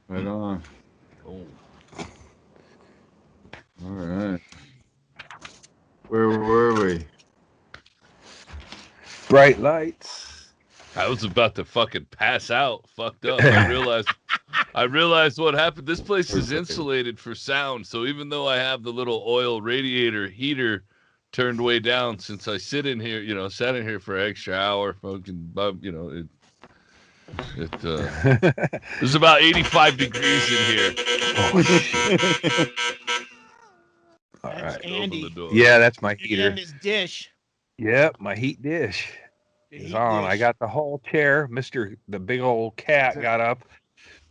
Right on. Oh. All right. Where were we? Bright lights. I was about to fucking pass out, fucked up. I realized what happened. This place is insulated for sound, so even though I have the little oil radiator heater turned way down, since I sit in here, sat in here for an extra hour, fucking, there's about 85 degrees in here. Oh shit! All That's right. Open the Andy. door. Yeah, that's my And heater. his dish. Yep, my heat dish The is heat on. I dish. got the whole chair. The big old cat got up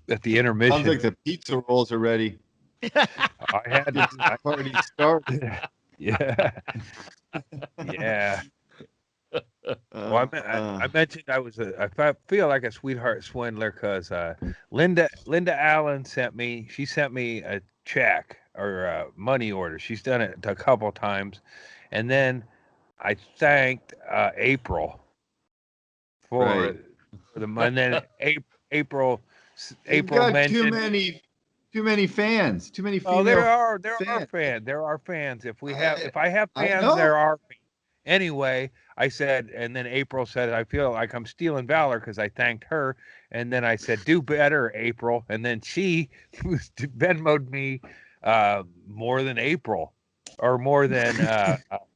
at the Sounds intermission. like the pizza rolls are ready. I had Get this party started. yeah, yeah. Well, I mentioned I feel like a sweetheart swindler because Linda Allen she sent me a check or a money order. She's done it a couple times, and then I thanked April for Right. for the and then April You've April got mentioned. too many fans. Too many Oh, female there are fans. fans. There are fans. I, If I have I fans, know. there are fans. Anyway, I said, and then April said, I feel like I'm stealing valor because I thanked her. And then I said, do better, April. And then she Venmoed me more than April or more than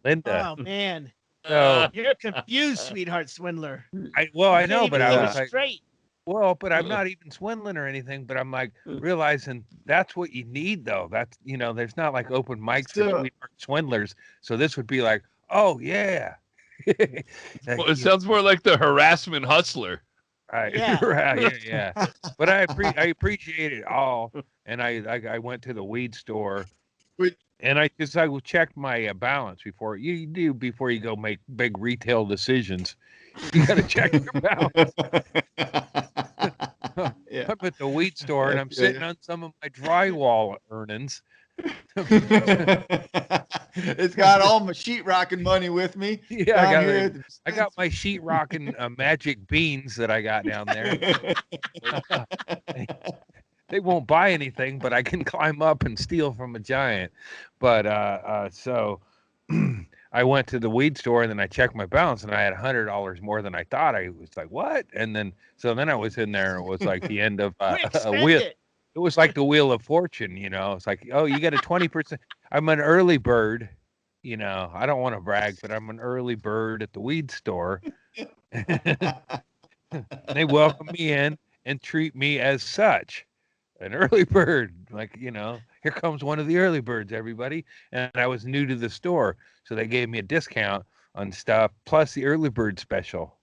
Linda. Oh man, So you're confused, sweetheart swindler. I You can't know, but even I think was like, straight. well, but I'm not even swindling or anything. But I'm like realizing that's what you need, though. That's there's not like open mics for So, sweetheart swindlers. So this would be like, oh yeah, Well, it sounds more like the harassment hustler. Yeah. yeah. But I appreciate it all, and I went to the weed store. which, And I checked my balance before you go make big retail decisions. You got to check your balance. yeah. I'm at the weed store and I I'm feel sitting you. on some of my drywall earnings. It's got all my sheetrocking money with me Yeah, down here at the I got my sheetrocking magic beans that I got down there. They won't buy anything, but I can climb up and steal from a giant. But so I went to the weed store and then I checked my balance and I had $100 more than I thought. I was like, what? And then I was in there and it was like the end of Quick, a spend wheel. it. It was like the Wheel of Fortune, It's like, oh, you got a 20%. I'm an early bird, I don't want to brag, but I'm an early bird at the weed store. They welcome me in and treat me as such, an early bird. Like, here comes one of the early birds, everybody. And I was new to the store, so they gave me a discount on stuff plus the early bird special.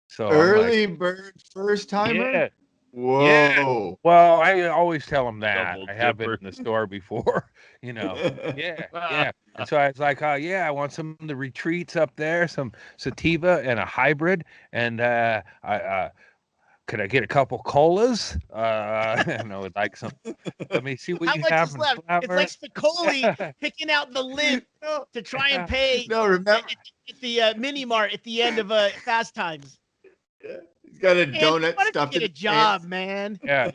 So I'm like, Early bird first timer? yeah, yeah. Whoa. Well, I always tell them that. Double I have been dipper. in the store before, Yeah, yeah. And so I was like, oh, yeah, I want some of the retreats up there, some sativa and a hybrid. And could I get a couple colas? And I would like some. Let me see what How you much have is in left? It's flower. like Spicoli picking out the lint to try and pay No, remember, at the mini mart at the end of Fast Times. he's got a And donut why don't stuffed you in get a his job, pants. man? Yeah,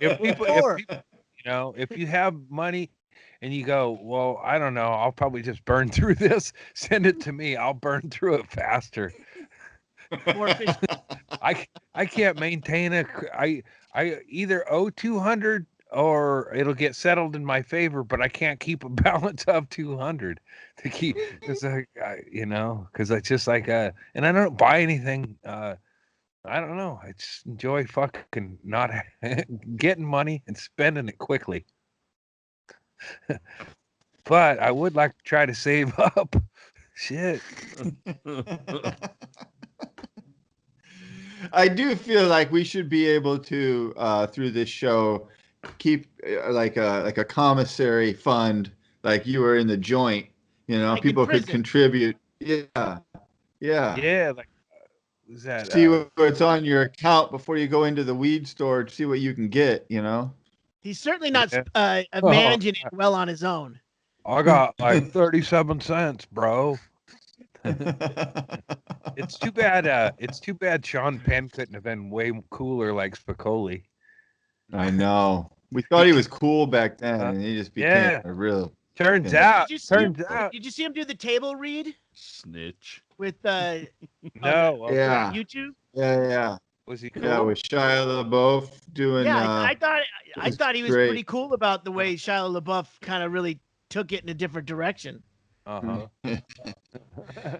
Sure. if you have money and you go, well, I don't know, I'll probably just burn through this. Send it to me. I'll burn through it faster. More efficient. I can't maintain I either owe 200 or it'll get settled in my favor, but I can't keep a balance of 200 to keep because because it's just like and I don't buy anything. I don't know. I just enjoy fucking not getting money and spending it quickly. But I would like to try to save up. Shit. I do feel like we should be able to, through this show, keep like a commissary fund, like you were in the joint. Like in People could prison. contribute. Yeah, yeah. Yeah, like was that See what's on your account before you go into the weed store. See what you can get. He's certainly not yeah. managing it well on his own. I got like 37 cents, bro. It's too bad Sean Penn couldn't have been way cooler like Spicoli. I know. We thought he was cool back then, and he just became a real. Turns Yeah. out. Did you see him do the table read Snitch. with No. Yeah. YouTube? Yeah. Was he cool? Yeah, with Shia LaBeouf doing. Yeah, I thought he was great. pretty cool about the way Shia LaBeouf kind of really took it in a different direction.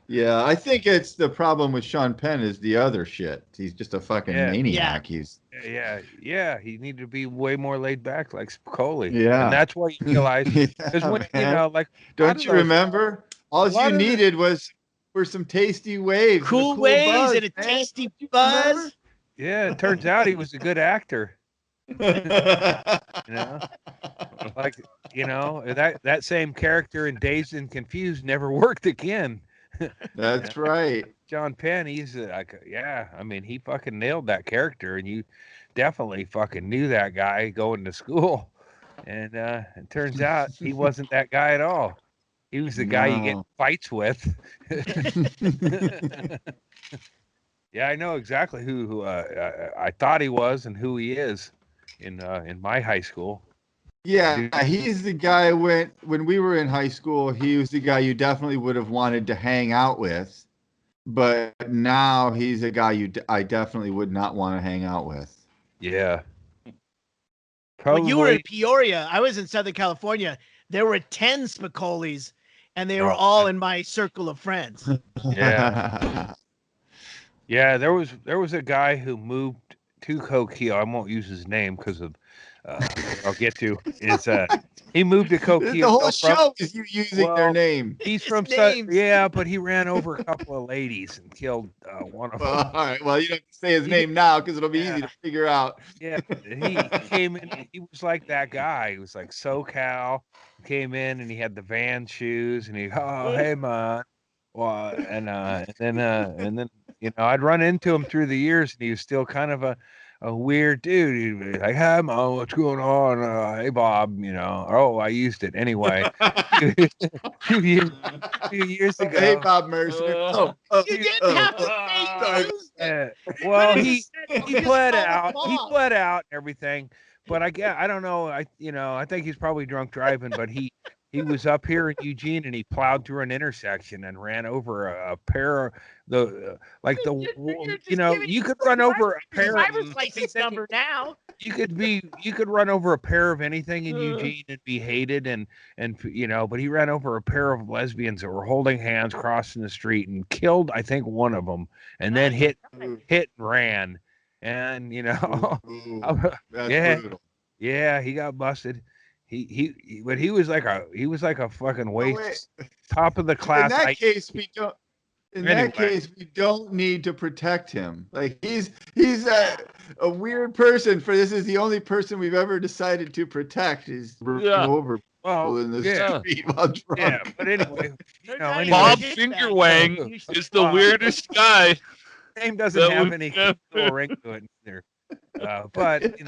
Yeah, I think it's the problem with Sean Penn is the other shit. He's just a fucking maniac. He's he needed to be way more laid back, like Spicoli. Yeah. And that's why you realize because when like don't you remember? All you needed were some tasty waves, cool waves, buzz, and a tasty buzz. Yeah, it turns out he was a good actor. Like that same character in Dazed and Confused never worked again. That's right. John Penn, he's I mean, he fucking nailed that character, and you definitely fucking knew that guy going to school. And it turns out he wasn't that guy at all. He was the guy you get in fights with. Yeah, I know exactly who I thought he was and who he is in my high school. Yeah, he's the guy when we were in high school, he was the guy you definitely would have wanted to hang out with. But now he's a guy I definitely would not want to hang out with. Yeah. When you were in Peoria, I was in Southern California. There were 10 Spicolis, and they were all in my circle of friends. Yeah. Yeah, there was a guy who moved to Coquille. I won't use his name because of I'll get to is he moved to Coquille. The whole show is you using their name. He's from but he ran over a couple of ladies and killed one of them. All right. Well, you don't have to say his name now because it'll be easy to figure out. Yeah, he came in. He was like that guy. He was like SoCal. Came in and he had the Van shoes and hey man, well, and then I'd run into him through the years and he was still kind of a weird dude. He'd be like, "Hey, Mom, what's going on? Hey, Bob, oh, I used it anyway." 2 years ago. Hey, Bob Mercer. You didn't have to say well, he bled out. He bled out and everything. But I don't know. I think he's probably drunk driving. But he was up here in Eugene and he plowed through an intersection and ran over a pair of you could run over a pair driver's license number now. You could run over a pair of anything in Eugene and be hated and but he ran over a pair of lesbians that were holding hands crossing the street and killed I think one of them and then hit and ran and that's brutal. Yeah, he got busted. But he was like a fucking waste, top of the class. In that case, we don't. That case, we don't need to protect him. Like he's a weird person. For this is the only person we've ever decided to protect. Is over people in the street while drunk. Yeah, but anyway, Bob Fingerwang is the weirdest guy. Name doesn't have any ring to it either. But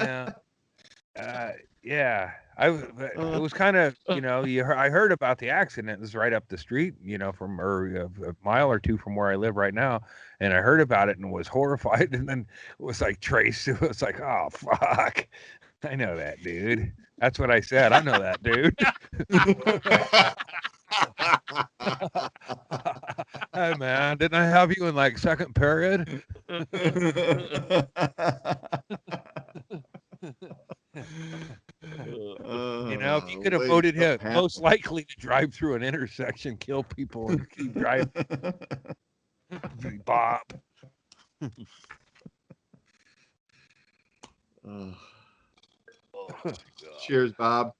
yeah. It was kind of, I heard about the accident. It was right up the street, from a mile or two from where I live right now. And I heard about it and was horrified. And then it was like Trace. It was like, oh, fuck. I know that, dude. That's what I said. I know that, dude. Hey, man, didn't I have you in like second period? If you could have voted him most likely to drive through an intersection, kill people, and keep driving. Bob. Cheers, Bob.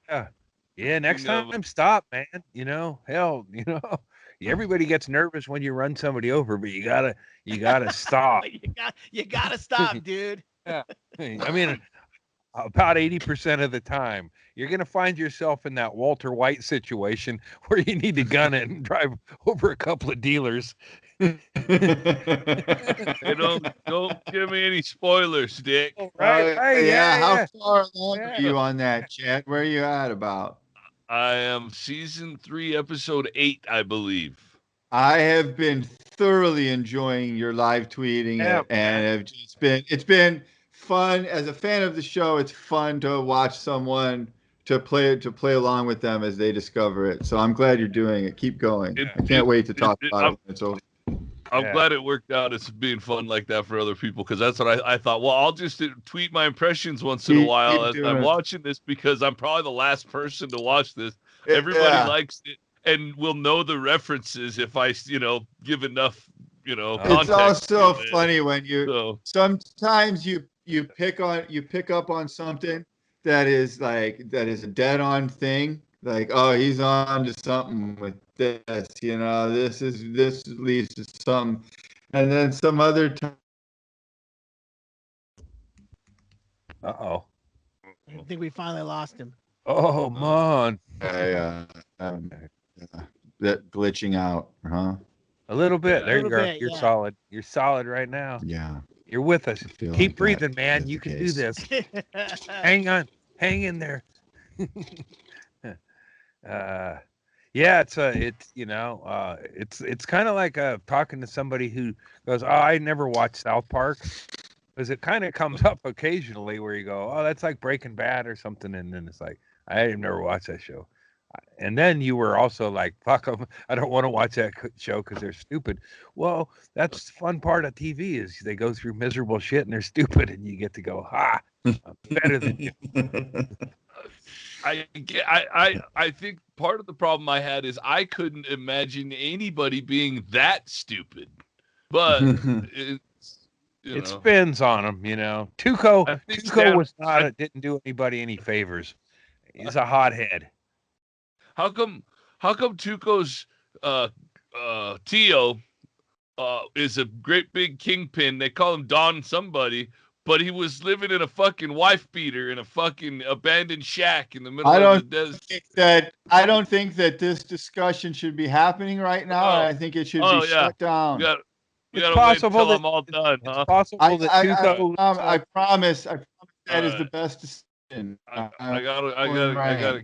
Yeah. Next time, stop, man. Hell, everybody gets nervous when you run somebody over, but you gotta stop. you gotta stop, dude. Yeah. I mean, about 80% of the time, you're going to find yourself in that Walter White situation where you need to gun it and drive over a couple of dealers. Hey, don't give me any spoilers, Dick. Right. How far along are you on that, Chad? Where are you at about? I am season 3, episode 8, I believe. I have been thoroughly enjoying your live tweeting and it's been fun as a fan of the show. It's fun to watch someone to play along with them as they discover it. So I'm glad you're doing it. Keep going. I can't wait to talk about it when it's over. I'm glad it worked out as being fun like that for other people, because that's what I thought. Well, I'll just tweet my impressions once in a while as I'm watching this, because I'm probably the last person to watch this. Everybody likes it and will know the references if I, give enough, context. It's also funny when sometimes you pick up on something that is a dead on thing. Like, oh, he's on to something with this, this leads to something. And then some other time. Uh-oh. I think we finally lost him. Oh, man. That glitching out, huh? A little bit. There you are. You're solid. You're solid right now. Yeah. You're with us. Keep breathing, man. You can do this. Hang on. Hang in there. It's kind of like talking to somebody who goes, "Oh, I never watched South Park," because it kind of comes up occasionally where you go, "Oh, that's like Breaking Bad or something," and then it's like, "I never watched that show." And then you were also like, "Fuck them, I don't want to watch that show because they're stupid." Well, that's the fun part of TV is they go through miserable shit and they're stupid, and you get to go, "Ha, I'm better than you." I think part of the problem I had is I couldn't imagine anybody being that stupid, but it spins on them, Tuco didn't do anybody any favors. He's a hothead. How come Tuco's Tio is a great big kingpin? They call him Don somebody, but he was living in a fucking wife beater in a fucking abandoned shack in the middle of the desert. I don't think that this discussion should be happening right now. I think it should be shut down. You gotta wait until I'm all done, huh? Possible that Tuco. I promise that is the best decision. I gotta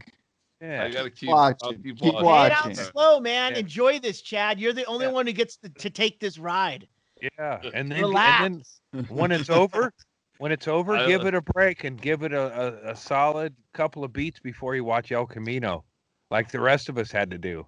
keep watching. Keep watching. Get out slow, man. Enjoy this, Chad. You're the only one who gets to take this ride. Yeah, and then relax. And then when it's over, give it a break and give it a solid couple of beats before you watch El Camino, like the rest of us had to do.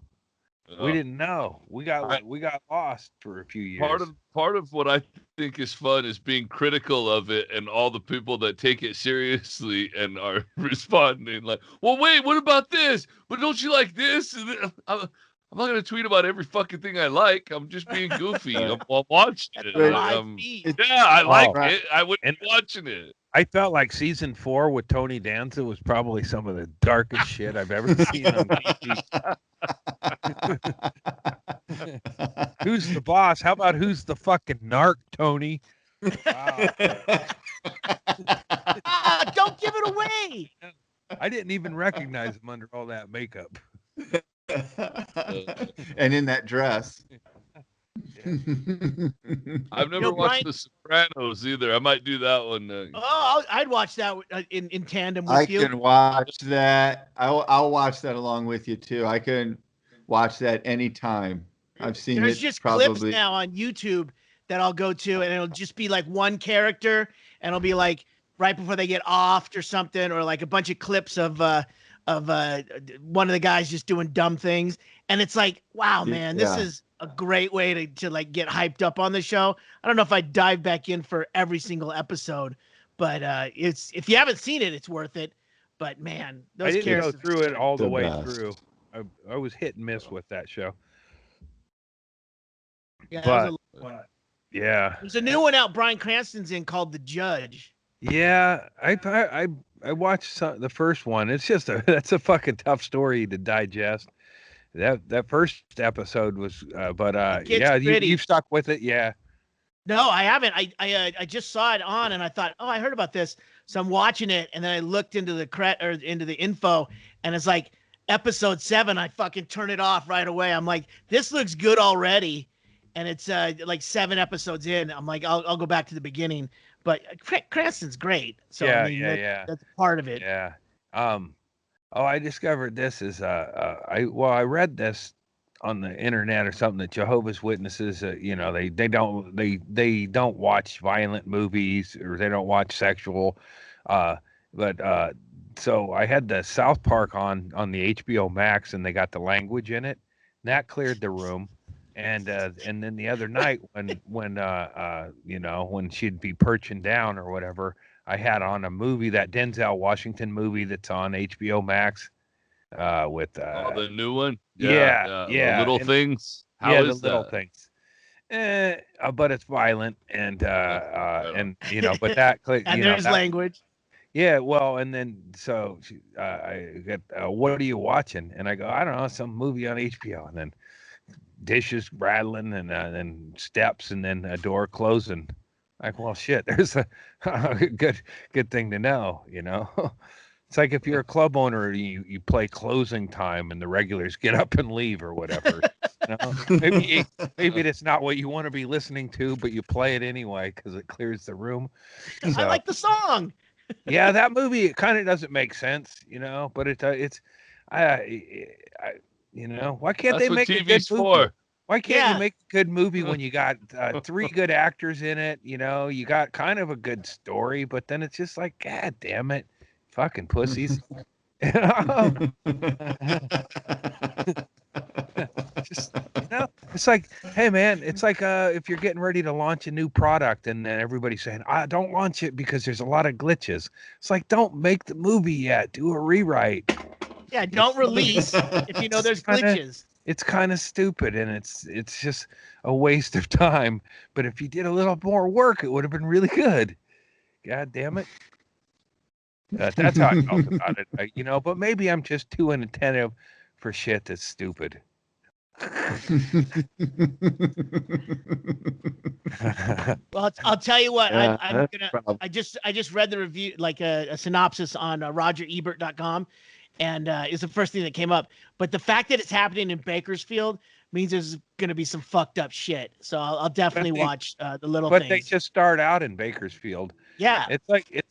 We didn't know. We got lost for a few years. Part of what I think is fun is being critical of it, and all the people that take it seriously and are responding like, "Well, wait, what about this? But don't you like this?" I'm not gonna tweet about every fucking thing I like. I'm just being goofy. I'm watching it. I like it. I wouldn't be watching it. I felt like season 4 with Tony Danza was probably some of the darkest shit I've ever seen on TV. Who's the boss? How about who's the fucking narc, Tony? Wow. Don't give it away. I didn't even recognize him under all that makeup. And in that dress. I've never watched The Sopranos either. I might do that one. I'd watch that in tandem with you. I can watch that. I'll watch that along with you too. I can watch that anytime. I've seen There's it. Just probably clips now on YouTube that I'll go to, and it'll just be like one character, and it'll be like right before they get offed or something, or like a bunch of clips of one of the guys just doing dumb things, and it's like, wow, man, this is a great way to like get hyped up on the show. I don't know if I'd dive back in for every single episode, but it's, if you haven't seen it, it's worth it. But man, those I didn't go through it all the way best. through. I was hit and miss with that show. Yeah, yeah, there's a new one out Bryan Cranston's in called The Judge. Yeah, I watched the first one. It's just that's a fucking tough story to digest. That first episode was, you've stuck with it, yeah. No, I haven't. I just saw it on, and I thought, oh, I heard about this, so I'm watching it, and then I looked into into the info, and it's like episode 7. I fucking turn it off right away. I'm like, this looks good already, and it's like 7 episodes in. I'm like, I'll go back to the beginning, but Cranston's great, so yeah, I mean, that's part of it. Yeah. I discovered this is I read this the internet or something that Jehovah's Witnesses, you know, they don't watch violent movies or they don't watch sexual, but so I had the South Park on the HBO Max and they got the language in it, and that cleared the room. And then the other night when you know, when she'd be perching down or whatever, I had on a movie, that Denzel Washington movie that's on HBO Max with the new one. Yeah. The Little Things. How is the Little that? Things. But it's violent and you know, but that And you know, there's language. yeah, well, and then so I got, what are you watching? And I go, I don't know, some movie on HBO. And then dishes rattling and then steps and then a door closing. Like, well, shit, there's a good thing to know, you know. It's like if you're a club owner, you play closing time and the regulars get up and leave or whatever. You know? Maybe it's not what you want to be listening to, but you play it anyway because it clears the room. So, I like the song. Yeah, that movie, it kind of doesn't make sense, you know, but it's you know, why can't That's they make what a good TV's movie? for. Why can't Yeah. you make a good movie when you got 3 good actors in it? You know, you got kind of a good story, but then it's just like, God damn it, fucking pussies. Just, you know, it's like, hey man, it's like if you're getting ready to launch a new product and then everybody's saying, don't launch it because there's a lot of glitches. It's like, don't make the movie yet. Do a rewrite. Yeah, don't release if you know there's glitches. It's kind of stupid and it's just a waste of time. But if you did a little more work, it would have been really good. God damn it. That's how I felt about it, you know, but maybe I'm just too inattentive for shit that's stupid. Well, I'll tell you what. Yeah, I just read the review, like a synopsis on RogerEbert.com, and it's the first thing that came up. But the fact that it's happening in Bakersfield means there's going to be some fucked up shit. So I'll definitely watch the Little Things. But they just start out in Bakersfield. Yeah, it's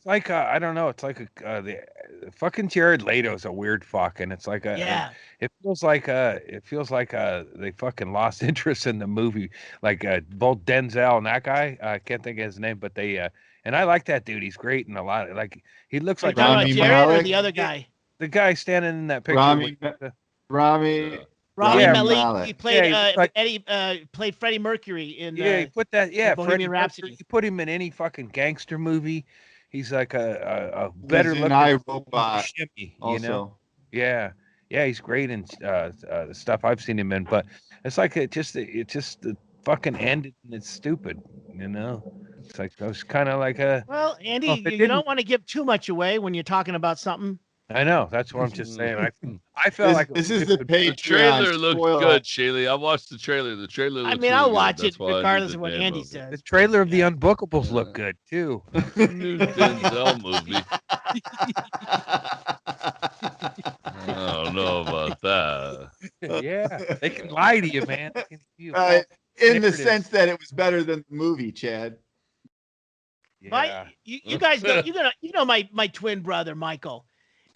like I don't know. It's like the fucking Jared Leto's a weird fuck, and it's like it feels like they fucking lost interest in the movie. Like both Denzel and that guy, I can't think of his name, but they and I like that dude. He's great and a lot of, like, he looks like Rami Jared or the other guy. The guy standing in that picture. Rami Malek. He played Eddie. Played Freddie Mercury in. He put that. Yeah, Bohemian Rhapsody. You put him in any fucking gangster movie. He's like a better looking iRobot. Shimmy, also. You know? Yeah, he's great in the stuff I've seen him in. But it's like it just the fucking ended and it's stupid. You know, it's like I was kind of like a. Well, Andy, you don't want to give too much away when you're talking about something. I know. That's what I'm just saying. I felt like this is the Patreon. The trailer looked good, Shaylee. I watched the trailer. The trailer looks I'll really watch good. it regardless of what Andy says. The trailer of The Unbookables looked good too. New Denzel movie. I don't know about that. Yeah, they can lie to you, man. In the sense that it was better than the movie, Chad. Yeah. You guys know, you know my twin brother Michael.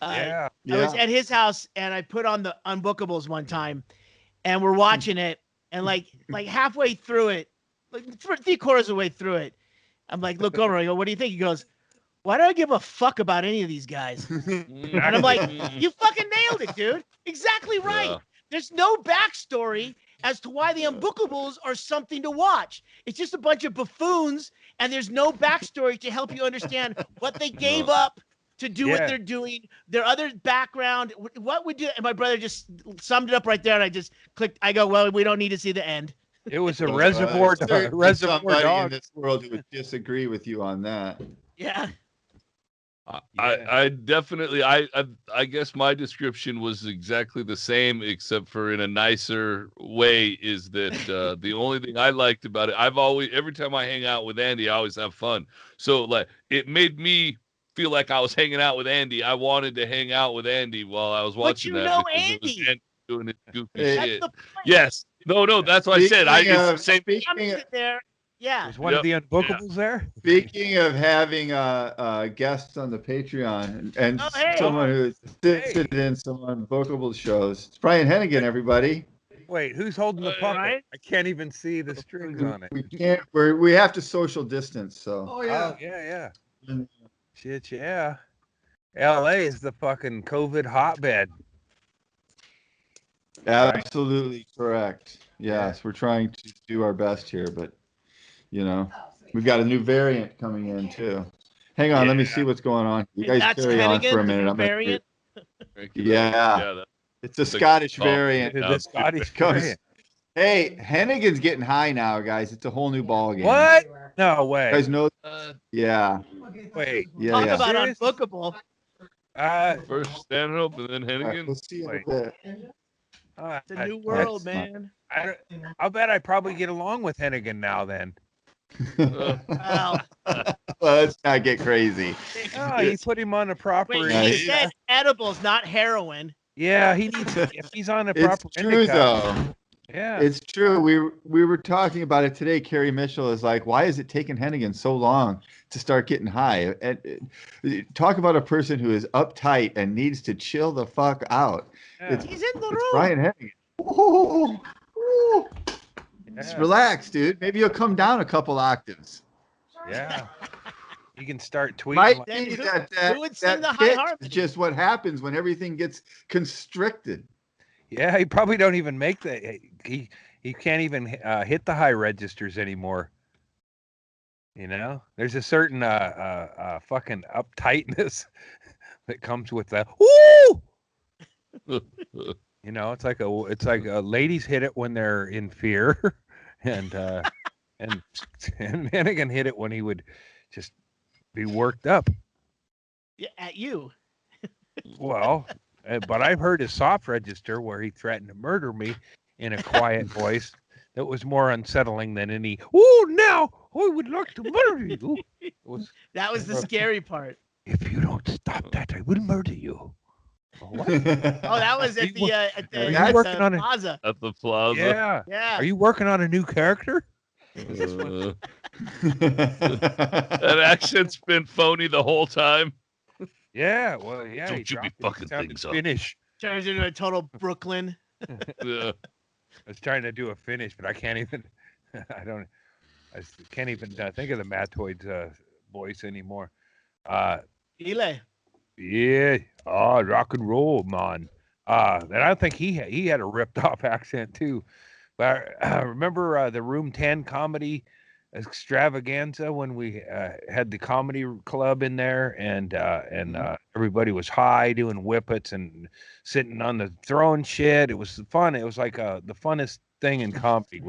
I was at his house and I put on the Unbookables one time, and we're watching it, and like halfway through it, like 3/4 of the way through it, I'm like, look over, I go, what do you think? He goes, why do I give a fuck about any of these guys? And I'm like, you fucking nailed it, dude. Exactly right. Yeah. There's no backstory as to why the Unbookables are something to watch. It's just a bunch of buffoons, and there's no backstory to help you understand what they gave up to do what they're doing, their other background, what would do. And my brother just summed it up right there, and I just clicked. I go, well, we don't need to see the end. It was a reservoir dog. In this world who would disagree with you on that. Yeah. I definitely, I guess my description was exactly the same, except for in a nicer way, is that the only thing I liked about it, every time I hang out with Andy, I always have fun. So like, it made me feel like I was hanging out with Andy. I wanted to hang out with Andy while I was watching that. But you know Andy. It was Andy doing his goofy shit. Yes. No, that's what I said. It's the same thing. There. Yeah. Was one of the Unbookables there? Speaking of having guests on the Patreon and someone who assisted in some Unbookable shows, it's Brian Hennigan, everybody. Wait, who's holding the puppet? Right? I can't even see the strings on it. We can't. We have to social distance. So. Oh yeah. Shit, yeah. L.A. is the fucking COVID hotbed. Absolutely correct. Yes, we're trying to do our best here, but we've got a new variant coming in too. Hang on, let me see what's going on. You guys That's carry on for a Hennigan, minute. the I'm gonna variant. Yeah, it's a Scottish variant. The Scottish variant. Hey, Hennigan's getting high now, guys. It's a whole new ball game. What? No way. You guys know? Yeah. Wait. Talk Yeah. about Serious? unbookable. First Stanhope and then All right, Hennigan. we'll see you in a Wait. bit. It's a new world, man. I'll bet I probably get along with Hennigan now then. Wow. Well, let's not get crazy. Oh, you put him on a proper. Wait, Yeah, he said edibles, not heroin. Yeah, he needs. If he's on a It's proper true indica, though. yeah, It's true. We were talking about it today. Carrie Mitchell is like, why is it taking Hennigan so long to start getting high? And talk about a person who is uptight and needs to chill the fuck out. yeah. He's in the It's room. Brian Hennigan. Ooh, ooh. Just Yeah. relax, dude. Maybe you'll come down a couple octaves. Yeah. You can start tweeting. Might Like, be Who- that who would sing the high pitch harmony? is just what happens when everything gets constricted. yeah, he probably don't even make the. He can't even hit the high registers anymore. There's a certain fucking uptightness that comes with that. Woo! It's like ladies hit it when they're in fear, and Hennigan hit it when he would just be worked up. Yeah, at you. Well, but I've heard his soft register where he threatened to murder me in a quiet voice that was more unsettling than any. Oh, now I would like to murder you. That was the scary part. If you don't stop that, I will murder you. What? Oh, that was at the Are you working on it? plaza. At the plaza. Yeah. Yeah. Are you working on a new character? That accent's been phony the whole time. Yeah. Well, yeah. Don't he you be dropped it. It fucking sounded things up. Finnish. Turns into a total Brooklyn. Yeah. I was trying to do a Finnish, but I can't even. I can't even think of the Matoid's voice anymore. Ile. Yeah. Oh, rock and roll, man. And I think he had a ripped off accent too. But I remember the Room 10 comedy extravaganza when we had the comedy club in there, and everybody was high doing whippets and sitting on the throwing shit. It was fun. It was like the funnest thing in comedy.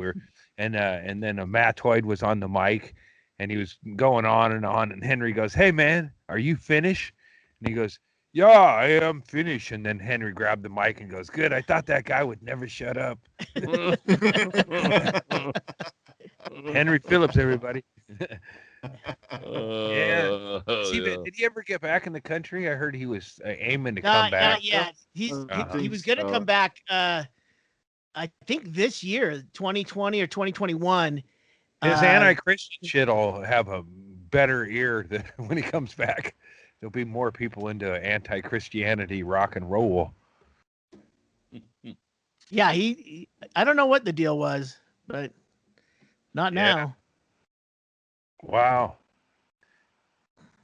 And then a Matoid was on the mic, and he was going on, and Henry goes, "Hey man, are you Finnish?" And he goes, "Yeah, I am Finnish." And then Henry grabbed the mic and goes, "Good. I thought that guy would never shut up." Henry Phillips, everybody. Yeah. Did he ever get back in the country? I heard he was aiming to come back. Not yet. He was going to come back. I think this year, 2020 or 2021. His anti-Christian shit will have a better ear than when he comes back. There'll be more people into anti-Christianity rock and roll. Yeah, I don't know what the deal was, but not now. Wow.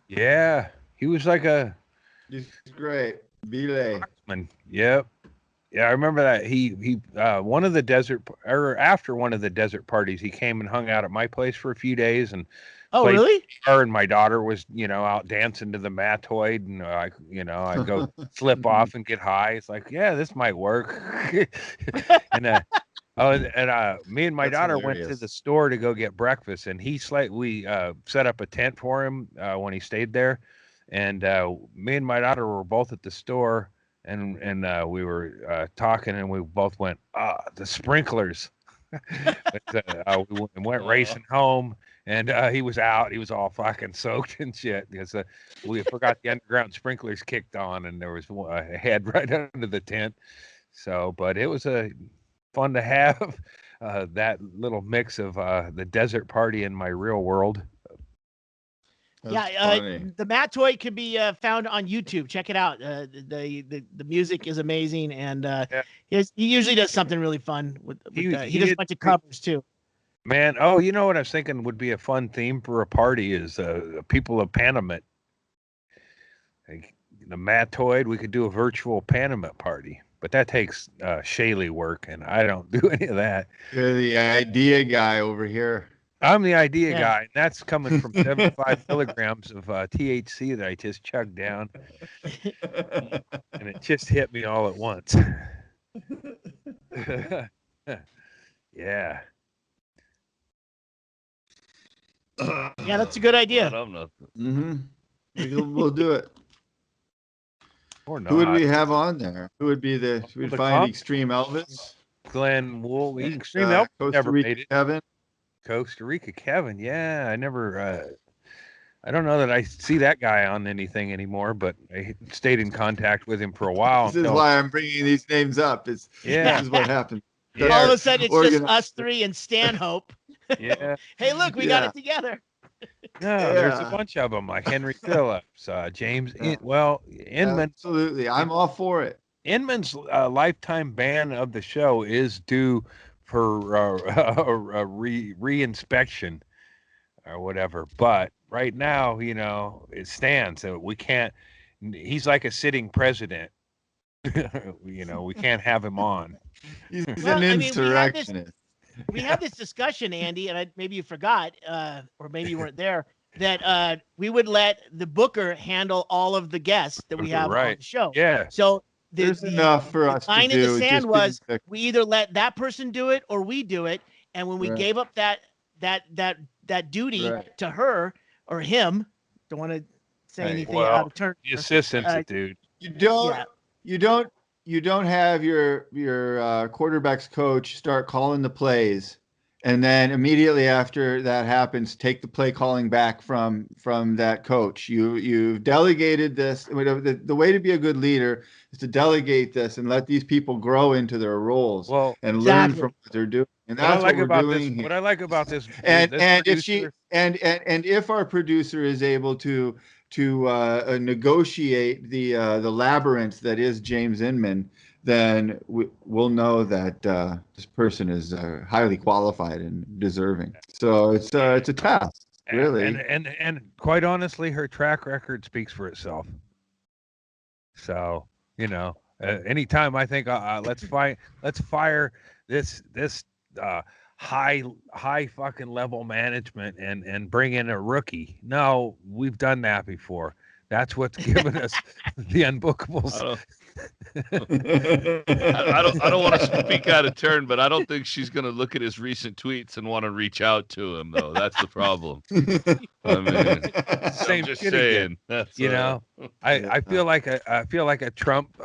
Yeah, he was like He's great. Bile. Yep. Yeah, I remember that. He one of the after one of the desert parties, he came and hung out at my place for a few days and. Oh, really? Her and my daughter was, out dancing to the Matoid, and I go slip off and get high. It's like, yeah, this might work. and me and my daughter went to the store to go get breakfast, and we set up a tent for him when he stayed there, and me and my daughter were both at the store, and we were talking, and we both went, the sprinklers. We went racing home. And he was out. He was all fucking soaked and shit because we forgot the underground sprinklers kicked on, and there was a head right under the tent. So, but it was fun to have that little mix of the desert party in my real world. The Matt Toy can be found on YouTube. Check it out. The music is amazing, and he usually does something really fun with he does a bunch of covers too. Man, oh, you know what I was thinking would be a fun theme for a party is people of Panamint. Like, the Mattoid, we could do a virtual Panamint party, but that takes Shaylee work, and I don't do any of that. You're the idea guy over here. I'm the idea guy, and that's coming from 75 milligrams of THC that I just chugged down, and it just hit me all at once. Yeah. Yeah, that's a good idea. Mm-hmm. We'll do it. Or not. Who would we have on there? Who would be we'd find Extreme Elvis? Glenn Wool, Extreme Elvis never made it. Kevin. Costa Rica Kevin, yeah, I never. I don't know that I see that guy on anything anymore, but I stayed in contact with him for a while. This is why I'm bringing these names up. This is what happened. Yeah. All of a sudden, it's just us three and Stanhope. Yeah. Hey, look, we got it together. No, there's a bunch of them, like Henry Phillips, James. Inman. Absolutely, I'm all for it. Inman's lifetime ban of the show is due for a re-inspection or whatever. But right now, it stands. So we can't. He's like a sitting president. We can't have him on. He's an insurrectionist. We had this discussion, Andy, and maybe you forgot, or maybe you weren't there, that we would let the booker handle all of the guests that we have on the show. Yeah. So there's enough for us to do. The line in the sand was we either let that person do it or we do it. And when we gave up that duty to her or him, don't want to say anything out of turn. The assistant's dude. You don't have your quarterback's coach start calling the plays, and then immediately after that happens, take the play calling back from that coach. You've delegated this. The way to be a good leader is to delegate this and let these people grow into their roles and learn from what they're doing. And that's what we're doing here. What I like about this, and if our producer is able to negotiate the labyrinth that is James Inman, then we'll know that this person is highly qualified and deserving. So it's a task, really. And quite honestly, her track record speaks for itself. So anytime I think let's fire this high fucking level management and bring in a rookie. No, we've done that before. That's what's given us the unbookables. I don't want to speak out of turn, but I don't think she's going to look at his recent tweets and want to reach out to him, though. That's the problem. I mean, same just shit saying. Again. I feel like a Trump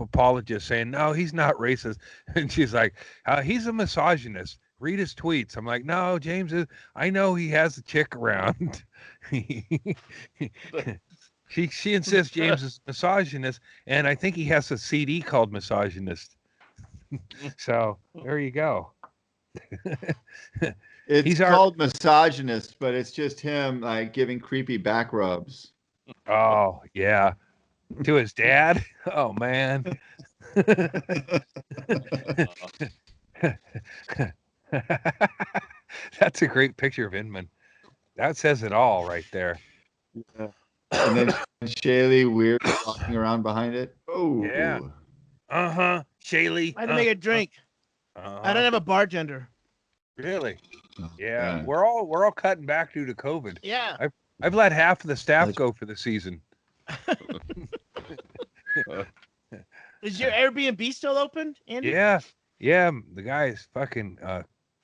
apologist saying, no, he's not racist, and she's like, he's a misogynist. Read his tweets. I'm like, no, James is. I know he has a chick around. She insists James is a misogynist, and I think he has a CD called Misogynist. So there you go. He's called Misogynist, but it's just him like giving creepy back rubs. Oh yeah, to his dad. Oh man. That's a great picture of Inman. That says it all right there. Yeah. And then Shaylee weird walking around behind it. Oh yeah. Shaylee. I had to make a drink. I don't have a bartender. Really? Yeah. Man. We're all cutting back due to COVID. Yeah. I've let half of the staff go for the season. Is your Airbnb still open, Andy? Yeah. Yeah. The guy is fucking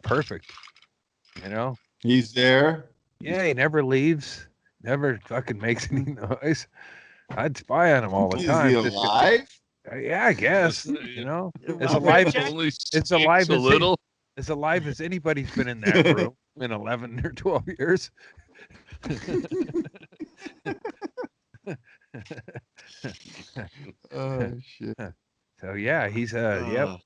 perfect. He's there. Yeah, he never leaves. Never fucking makes any noise. I'd spy on him all the time. Is he alive? Yeah, I guess. As alive as anybody's been in that room in 11 or 12 years. Oh shit. So yeah, he's every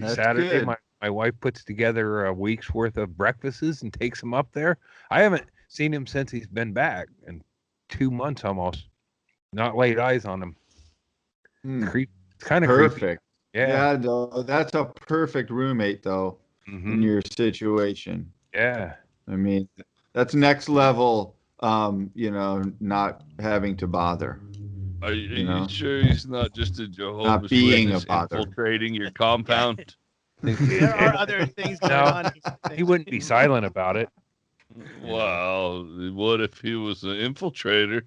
Saturday my wife puts together a week's worth of breakfasts and takes them up there. seen him since he's been back in 2 months almost. Not laid eyes on him. It's kind of perfect. Creepy. Yeah, though, that's a perfect roommate though in your situation. Yeah. I mean, that's next level. Not having to bother. Are you sure he's not just a Jehovah's being Witness a bother. infiltrating your compound? There are other things going on. He wouldn't be silent about it. Well, what if he was an infiltrator?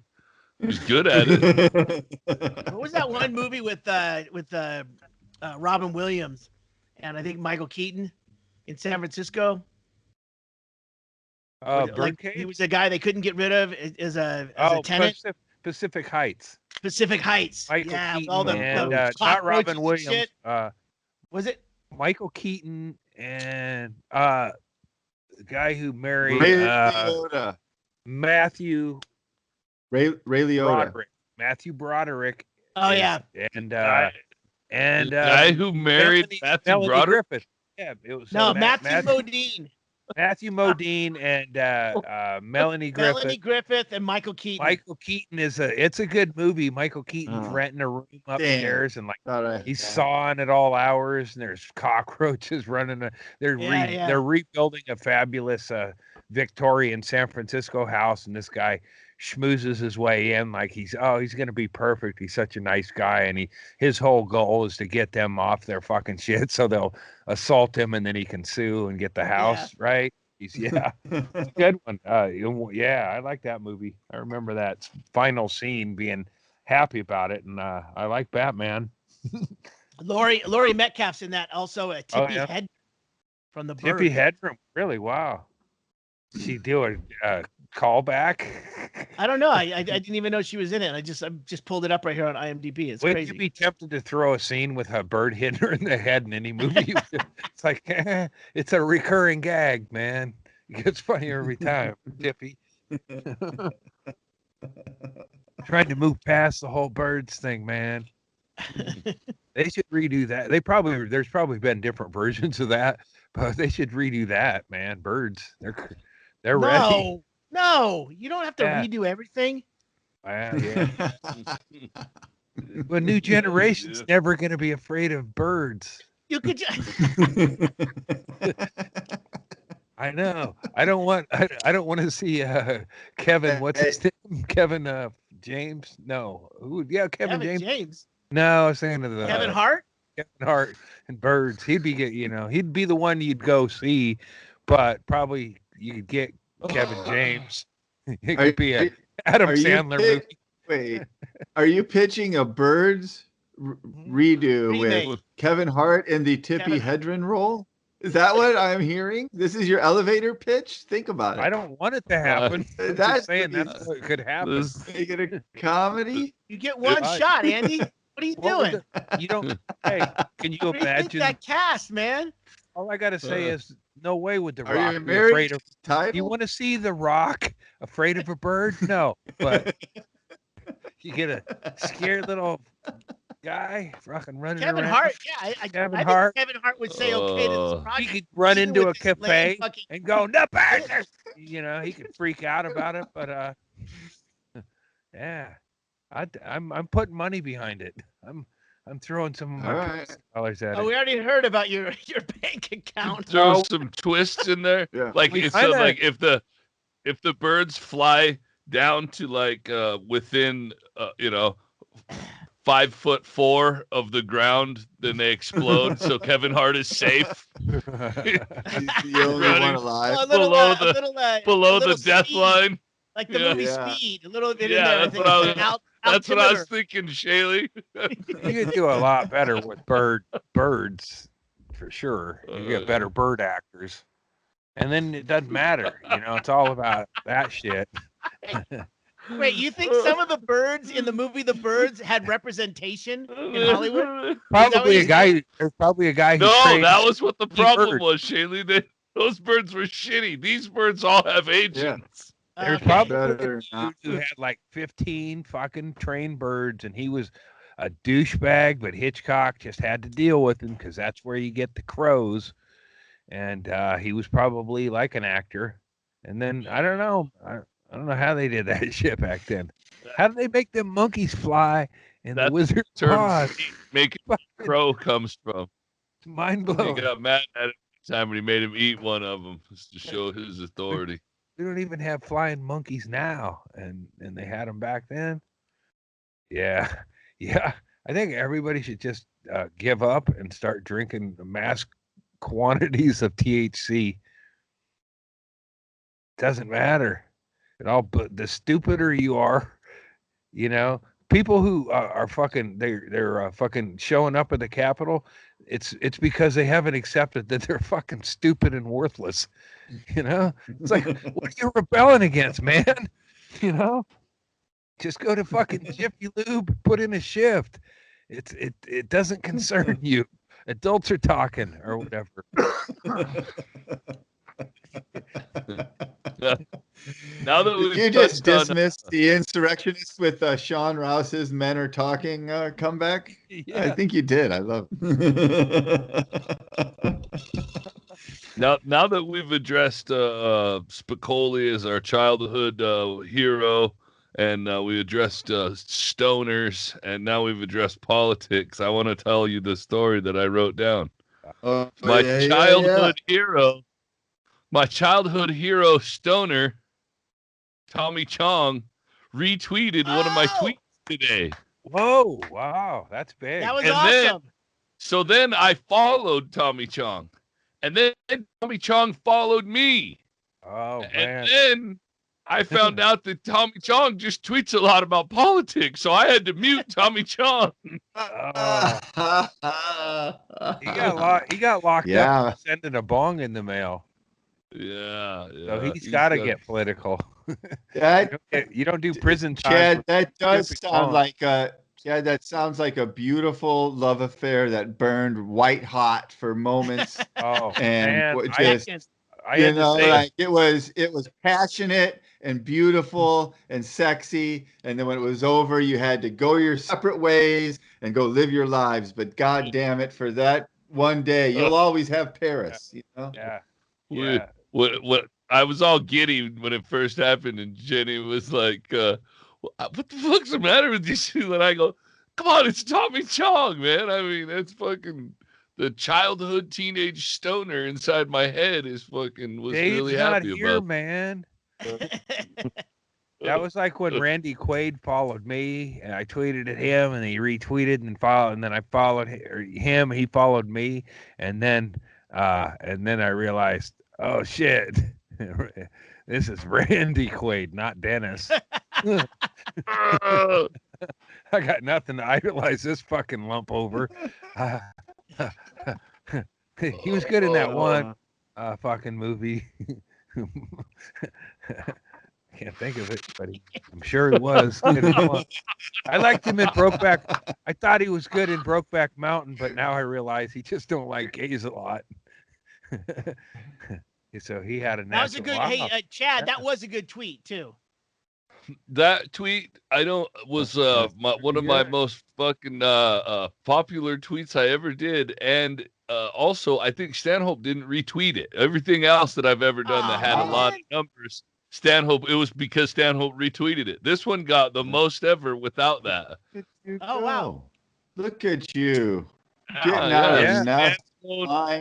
He's good at it. What was that one movie with Robin Williams and I think Michael Keaton in San Francisco? He was a guy they couldn't get rid of as a tenant. Pacific Heights. Pacific Heights. Michael yeah, Keaton all the and not Robin Williams. Shit. Was it Michael Keaton and the guy who married Ray Liotta. Matthew Ray Liotta. Broderick. Matthew Broderick. Oh yeah. And the guy who married Matthew Broderick. Griffith. Yeah, it was Matthew Modine. Matthew Modine and Melanie Griffith. Melanie Griffith and Michael Keaton. Michael Keaton it's a good movie. Michael Keaton's renting a room upstairs and he's sawing at all hours and there's cockroaches running. They're rebuilding a fabulous Victorian San Francisco house, and this guy schmoozes his way in like he's going to be perfect. He's such a nice guy, and his whole goal is to get them off their fucking shit so they'll assault him and then he can sue and get the house right. It's a good one. I like that movie. I remember that final scene being happy about it, and I like Batman. Laurie Metcalf's in that also. Tippi Hedren from the Bird. Tippi Hedren, really? Wow. She do a callback? I don't know. I didn't even know she was in it. I just pulled it up right here on IMDb. It's Wouldn't crazy. you be tempted to throw a scene with a bird hitting her in the head in any movie? It's like it's a recurring gag, man. It gets funnier every time. Tippy. Trying to move past the whole birds thing, man. They should redo that. There's probably been different versions of that, but they should redo that, man. Birds, they're ready. No, you don't have to redo everything. Yeah. But new generation's never going to be afraid of birds. You could just... I know. I don't want to see Kevin. What's his name? Kevin James? No. Who? Yeah, Kevin James. No, I was saying the Kevin Hart. Kevin Hart and birds. He'd be the one you'd go see, but probably you'd get Kevin James. It could be a Adam Sandler movie. Wait, are you pitching a Birds redo with Kevin Hart in the Tippi Hedren role? Is that what I'm hearing? This is your elevator pitch? Think about it. I don't want it to happen. That's what could happen. Make it a comedy? You get one shot, Andy. What are you doing? You don't. Hey, can you imagine that cast, man? All I gotta say is, no way would the Are Rock you be married afraid of. title? You want to see the Rock afraid of a bird? No, but you get a scared little guy fucking running Kevin around. Hart, yeah, I think Kevin Hart would say okay to this project. He could run into a cafe and go, "No birds!" You know, he could freak out about it, but yeah, I'm putting money behind it. I'm throwing some of my dollars at it. We already heard about your bank account. Throw some twists in there. Yeah. Like if the birds fly down to like within 5'4" of the ground, then they explode. So Kevin Hart is safe. He's the only one alive. Below the death line. Like the movie Speed, a little bit in there. That's what I was thinking, Shaylee. You could do a lot better with birds, for sure. You get better bird actors. And then it doesn't matter. It's all about that shit. Wait, you think some of the birds in the movie The Birds had representation in Hollywood? Probably a guy. There's probably a guy who that was what the problem was, Shaylee. Those birds were shitty. These birds all have agents. There's probably a dude who had like 15 fucking trained birds, and he was a douchebag, but Hitchcock just had to deal with him because that's where you get the crows. And he was probably like an actor, And then I don't know. I don't know how they did that shit back then. How did they make them monkeys fly in the Wizard of term Oz? Making crow comes from. It's mind He blowing. got mad at him time when he made him eat one of them to show his authority. We don't even have flying monkeys now, and they had them back then. Yeah, yeah. I think everybody should just give up and start drinking mass quantities of THC. Doesn't matter. But the stupider you are, people who are fucking they're fucking showing up at the Capitol. It's because they haven't accepted that they're fucking stupid and worthless. It's like, what are you rebelling against, man? Just go to fucking Jiffy Lube, put in a shift. It doesn't concern you. Adults are talking or whatever. Now that you just dismissed the insurrectionists with Sean Rouse's "Men Are Talking" comeback. Yeah. I think you did. I love it. Now that we've addressed Spicoli as our childhood hero, and we addressed stoners, and now we've addressed politics, I want to tell you the story that I wrote down. My childhood hero stoner, Tommy Chong, retweeted one of my tweets today. Whoa, wow, that's big. That was awesome. Then I followed Tommy Chong, and then Tommy Chong followed me. Oh, man. And then I found out that Tommy Chong just tweets a lot about politics, so I had to mute Tommy Chong. He got locked up for sending a bong in the mail. Yeah. So he's got to get political. You don't do prison time. Chad, that does sound like that sounds like a beautiful love affair that burned white hot for moments. Oh, and man, it was passionate and beautiful and sexy. And then when it was over, you had to go your separate ways and go live your lives. But God damn it, for that one day, you'll always have Paris. Yeah. What I was all giddy when it first happened, and Jenny was like, "What the fuck's the matter with you?" And I go, "Come on, it's Tommy Chong, man. I mean, that's fucking the childhood teenage stoner inside my head was really happy about, man." That was like when Randy Quaid followed me, and I tweeted at him, and he retweeted and then I followed him. He followed me, and then I realized, oh shit, this is Randy Quaid, not Dennis. I got nothing to idolize this fucking lump over. He was good in that one fucking movie. Can't think of it, but I'm sure he was. I liked him in Brokeback. I thought he was good in Brokeback Mountain, but now I realize he just don't like gays a lot. So he had a. That was a good. Wow. Hey, Chad, that was a good tweet too. That tweet was one of my most fucking popular tweets I ever did, and also I think Stanhope didn't retweet it. Everything else that I've ever done that had a lot of numbers, Stanhope, it was because Stanhope retweeted it. This one got the most ever without that. Oh wow! Look at you getting out of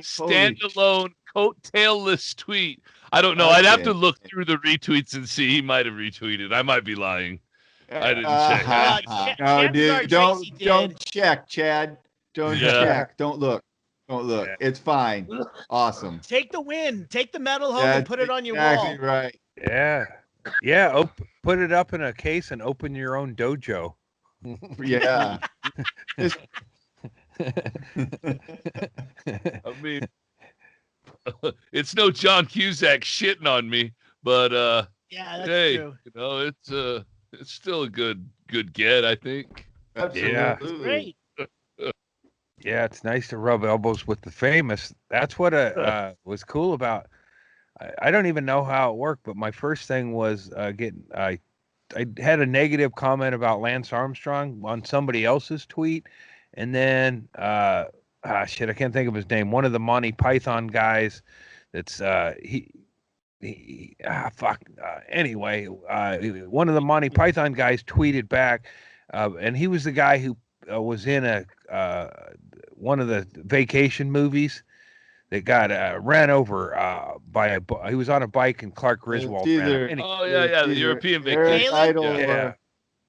standalone coattailless tweet. I don't know. I'd have to look through the retweets and see. He might have retweeted. I might be lying. I didn't check. No, dude, don't check, Chad. Don't check. Don't look. Don't look. It's fine. Awesome. Take the win. Take the medal home and put it on your wall. Exactly right. Yeah. Put it up in a case and open your own dojo. Yeah. I mean, it's no John Cusack shitting on me, but that's true. It's still a good get, I think. Absolutely. Yeah, it's great. Yeah, it's nice to rub elbows with the famous. That's what was cool about. I don't even know how it worked, but my first thing was I had a negative comment about Lance Armstrong on somebody else's tweet, and then I can't think of his name. One of the Monty Python guys. That's Anyway, one of the Monty Python guys tweeted back, and he was the guy who was in one of the vacation movies that got ran over he was on a bike and Clark Griswold ran him. The European Eric vacation. Idle Yeah. or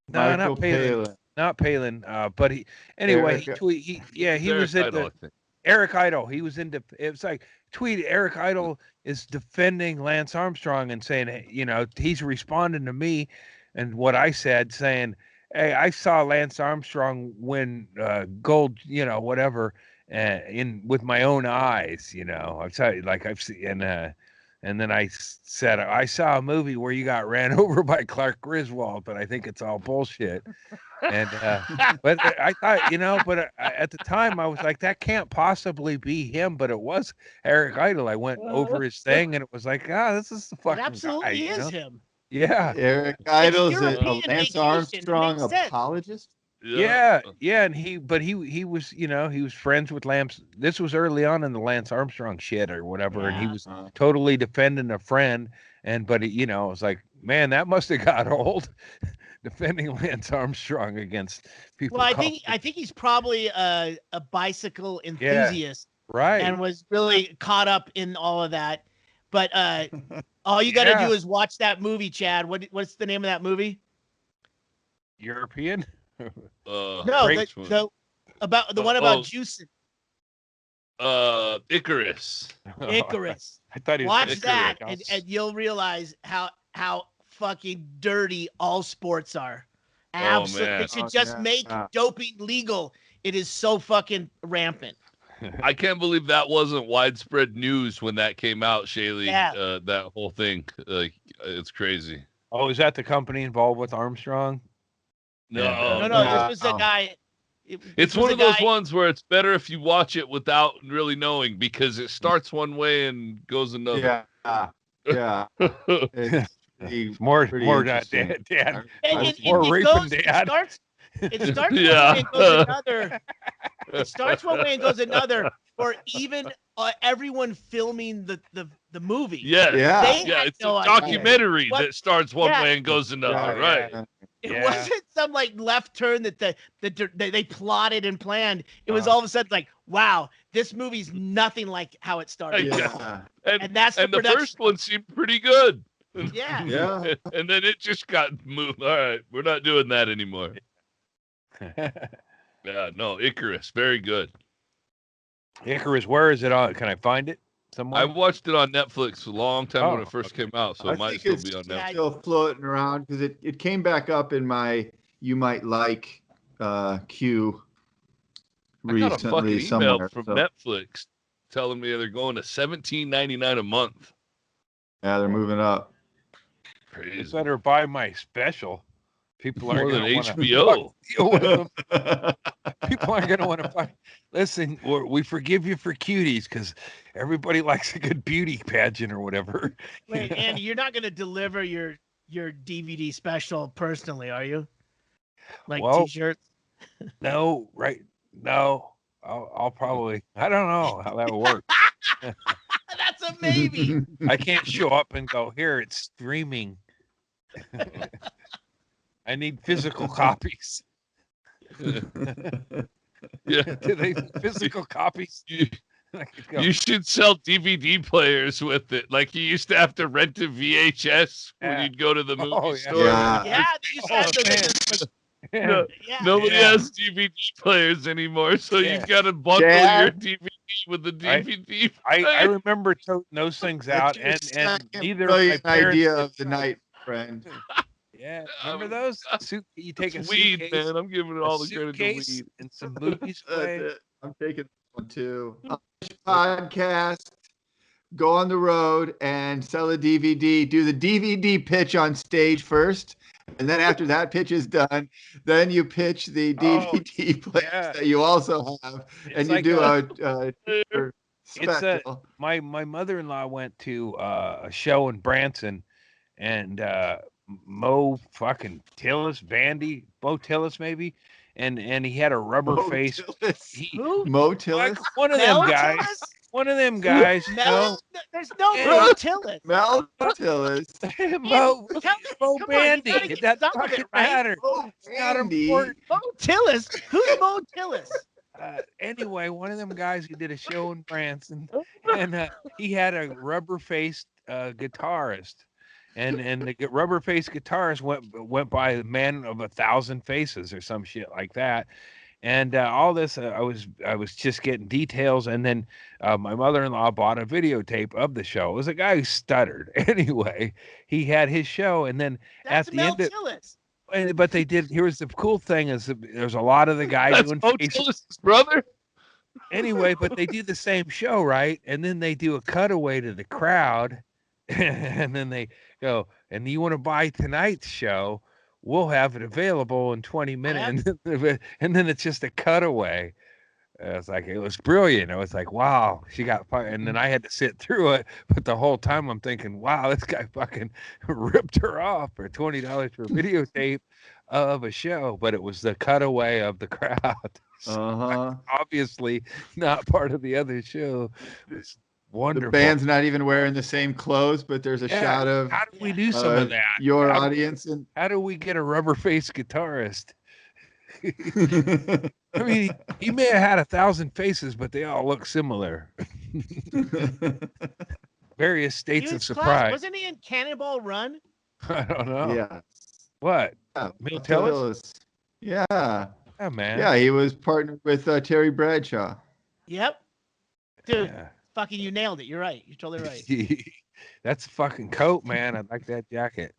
No, Michael not Palin. Not Palin. But he was at Eric Idle. He was it was like Eric Idle is defending Lance Armstrong and saying, hey, he's responding to me and what I said, saying, hey, I saw Lance Armstrong win gold, whatever, with my own eyes, I've seen, and then I said, I saw a movie where you got ran over by Clark Griswold, but I think it's all bullshit. And but I thought, but at the time I was like, that can't possibly be him, but it was Eric Idle. I went over his thing, and it was like, this is the fucking It absolutely guy, is him. Yeah, Eric Idle's a Lance vacation. Armstrong apologist. Yeah, and he was, he was friends with Lance. This was early on in the Lance Armstrong shit or whatever, and he was totally defending a friend. But I was like, man, that must have got old. Defending Lance Armstrong against people. Well, I think he's probably a bicycle enthusiast, right? And was really caught up in all of that. But all you got to do is watch that movie, Chad. What's the name of that movie? European. No, the one about juicing. Icarus. Icarus. I thought he was watch that, and you'll realize how fucking dirty all sports are. Absolutely. They should just make doping legal. It is so fucking rampant. I can't believe that wasn't widespread news when that came out, Shaylee. Yeah. That whole thing. It's crazy. Oh, is that the company involved with Armstrong? No. This was a guy. It's one of those ones where it's better if you watch it without really knowing, because it starts one way and goes another. Yeah. It's more dad. More raping dad. It starts one way and goes another. It starts one way and goes another. Or even everyone filming the movie. It's a documentary that starts one way and goes another. Right. It wasn't some left turn that they plotted and planned. It was all of a sudden like, wow, this movie's nothing like how it started. And that's the first one seemed pretty good. Yeah. And then it just got moved. All right, we're not doing that anymore. Icarus, very good. Icarus, where is it on? Can I find it somewhere? I watched it on Netflix a long time when it first came out, so it might still be on Netflix. Still floating around because it came back up in my You Might Like queue recently. I got a fucking somewhere, email from Netflix telling me they're going to $17.99 a month. Yeah, they're moving up. Crazy. You better buy my special. People aren't more than HBO. People aren't going to want to buy. Listen, we forgive you for cuties because everybody likes a good beauty pageant or whatever. Wait, Andy, you're not going to deliver your DVD special personally, are you? T-shirts? No, right? No, I'll probably. I don't know how that will work. That's a maybe. I can't show up and go, here, it's streaming. I need physical copies. Physical copies. You should sell DVD players with it. Like you used to have to rent a VHS when you'd go to the movie store. Yeah, they used to have Nobody has DVD players anymore, so you've got to bundle your DVD with the DVD. I remember toting those things out, and neither of my idea of the night, friend. Yeah, remember those? You take a weed, suitcase, man. I'm giving it all the credit to weed and some movies. I'm taking one too. Podcast. Go on the road and sell a DVD. Do the DVD pitch on stage first. And then after that pitch is done, then you pitch the DVD players that you also have, and you do a special. My mother-in-law went to a show in Branson, and Mo fucking Tillis, Bo Tillis maybe, and he had a rubber face. Mo Tillis, one of them guys. one of them guys. There's no Mo Tillis. Mel Tillis. Mo Come on, Bandy. you gotta It get doesn't some of it fucking right. matter. Oh, It's not Andy. important. Mo Tillis? Who's Mo Tillis? Anyway, one of them guys who did a show in Branson, and he had a rubber-faced guitarist, and the rubber-faced guitarist went by the man of 1,000 faces or some shit like that. And all this, I was just getting details, and then my mother-in-law bought a videotape of the show. It was a guy who stuttered. Anyway, he had his show, and then That's at the Mel end, Tillis. but they did. Here's the cool thing: is there's a lot of the guys That's doing Mo faces. Tillis' brother. Anyway, but they do the same show, right? And then they do a cutaway to the crowd, and then they go, and you want to buy tonight's show? We'll have it available in 20 minutes. And then it's just a cutaway. It was brilliant. I was like, wow, she got fired. And then I had to sit through it. But the whole time I'm thinking, wow, this guy fucking ripped her off for $20 for a videotape of a show. But it was the cutaway of the crowd. So obviously not part of the other show. It's wonderful. The band's not even wearing the same clothes, but there's a shot of. How do we do some of that? Your audience. How do we get a rubber-faced guitarist? I mean, he may have had 1,000 faces, but they all look similar. Various states of surprise. Wasn't he in Cannonball Run? I don't know. Yeah. What? Mel Tillis? Yeah. Yeah, man. Yeah, he was partnered with Terry Bradshaw. Yep. Dude, fucking you nailed it. You're right. You're totally right. That's a fucking coat, man. I like that jacket.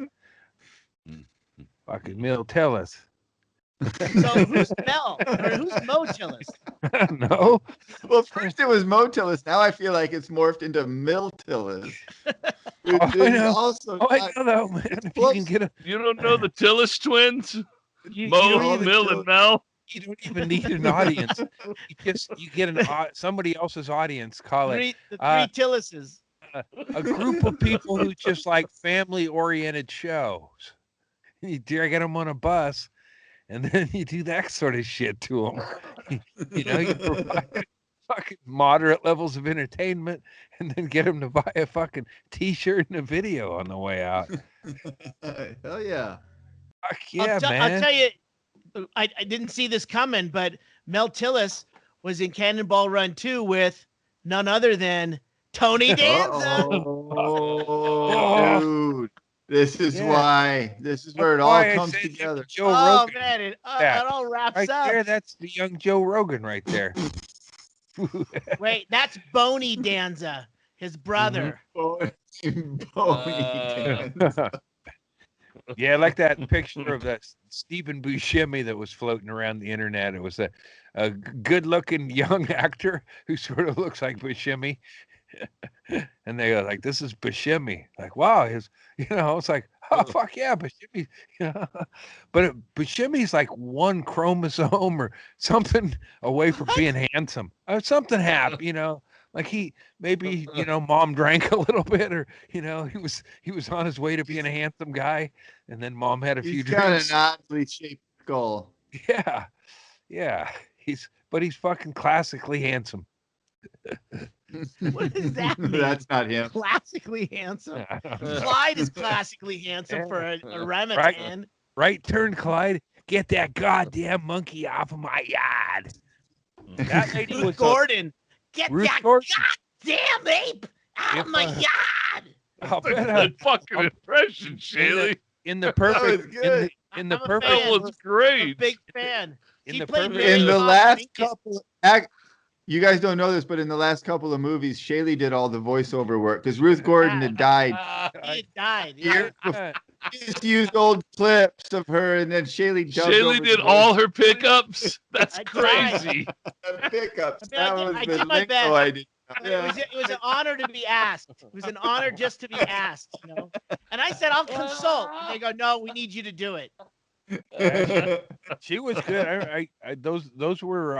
Fucking Mel Tillis. So who's Mel? Or who's Mo Tillis? No. Well, first it was Mo Tillis. Now I feel like it's morphed into Mil Tillis. I know. I know though, man. If you can get You don't know the Tillis twins? You Mo, Mil, and Mel. You don't even need an audience. You get somebody else's audience. Call it the three Tillises. A group of people who just like family-oriented shows. You get them on a bus, and then you do that sort of shit to them. You provide fucking moderate levels of entertainment, and then get them to buy a fucking T-shirt and a video on the way out. Hell yeah! Fuck yeah, man! I'll tell you, I didn't see this coming, but Mel Tillis was in Cannonball Run 2 with none other than Tony Danza. Oh, dude. This is why. This is where it all comes together. Joe Rogan. Man, it all wraps right up. There, that's the young Joe Rogan right there. Wait, that's Boney Danza, his brother. Yeah, I like that picture of that Stephen Buscemi that was floating around the internet. It was a good-looking young actor who sort of looks like Buscemi. And they go like, this is Buscemi. Like, wow, it's like, oh, fuck yeah, Buscemi. But Buscemi's like one chromosome or something away from being handsome. Or something happened, like maybe mom drank a little bit, or he was on his way to being a handsome guy, and then mom had a few drinks. He's got an oddly shaped skull. Yeah. He's fucking classically handsome. What does that mean? That's not him. Classically handsome. Clyde is classically handsome for a Remington. Right turn, Clyde. Get that goddamn monkey off of my yard. That lady was Gordon. Get Ruth that Gordon. goddamn ape out of my yard. I'll bet Good fucking impression, Shaley. in the perfect in the I'm a perfect fan. That was great. I'm a big fan. In She the played perfect- Mary In the Poppins. last couple, you guys don't know this, but in the last couple of movies, Shaylee did all the voiceover work because Ruth Gordon had died. He had died. Years before. He just used old clips of her, and then Shaylee dubbed Shaylee over did the all her pickups. That's I tried. crazy. pickups. I That was did the my lingo best. I did. It was an honor to be asked. It was an honor just to be asked, And I said, I'll consult. And they go, no, we need you to do it. She was good. I those were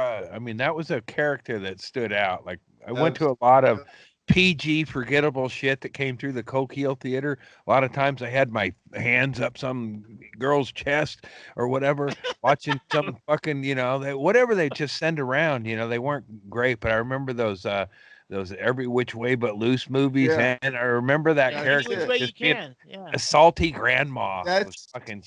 that was a character that stood out. Like I went to a lot of PG forgettable shit that came through the Coquille Theater. A lot of times I had my hands up some girl's chest or whatever, watching some fucking, whatever they just send around, they weren't great, but I remember those those Every Which Way But Loose movies, and I remember that character Any which way you just being can. Yeah. a salty grandma. That's fucking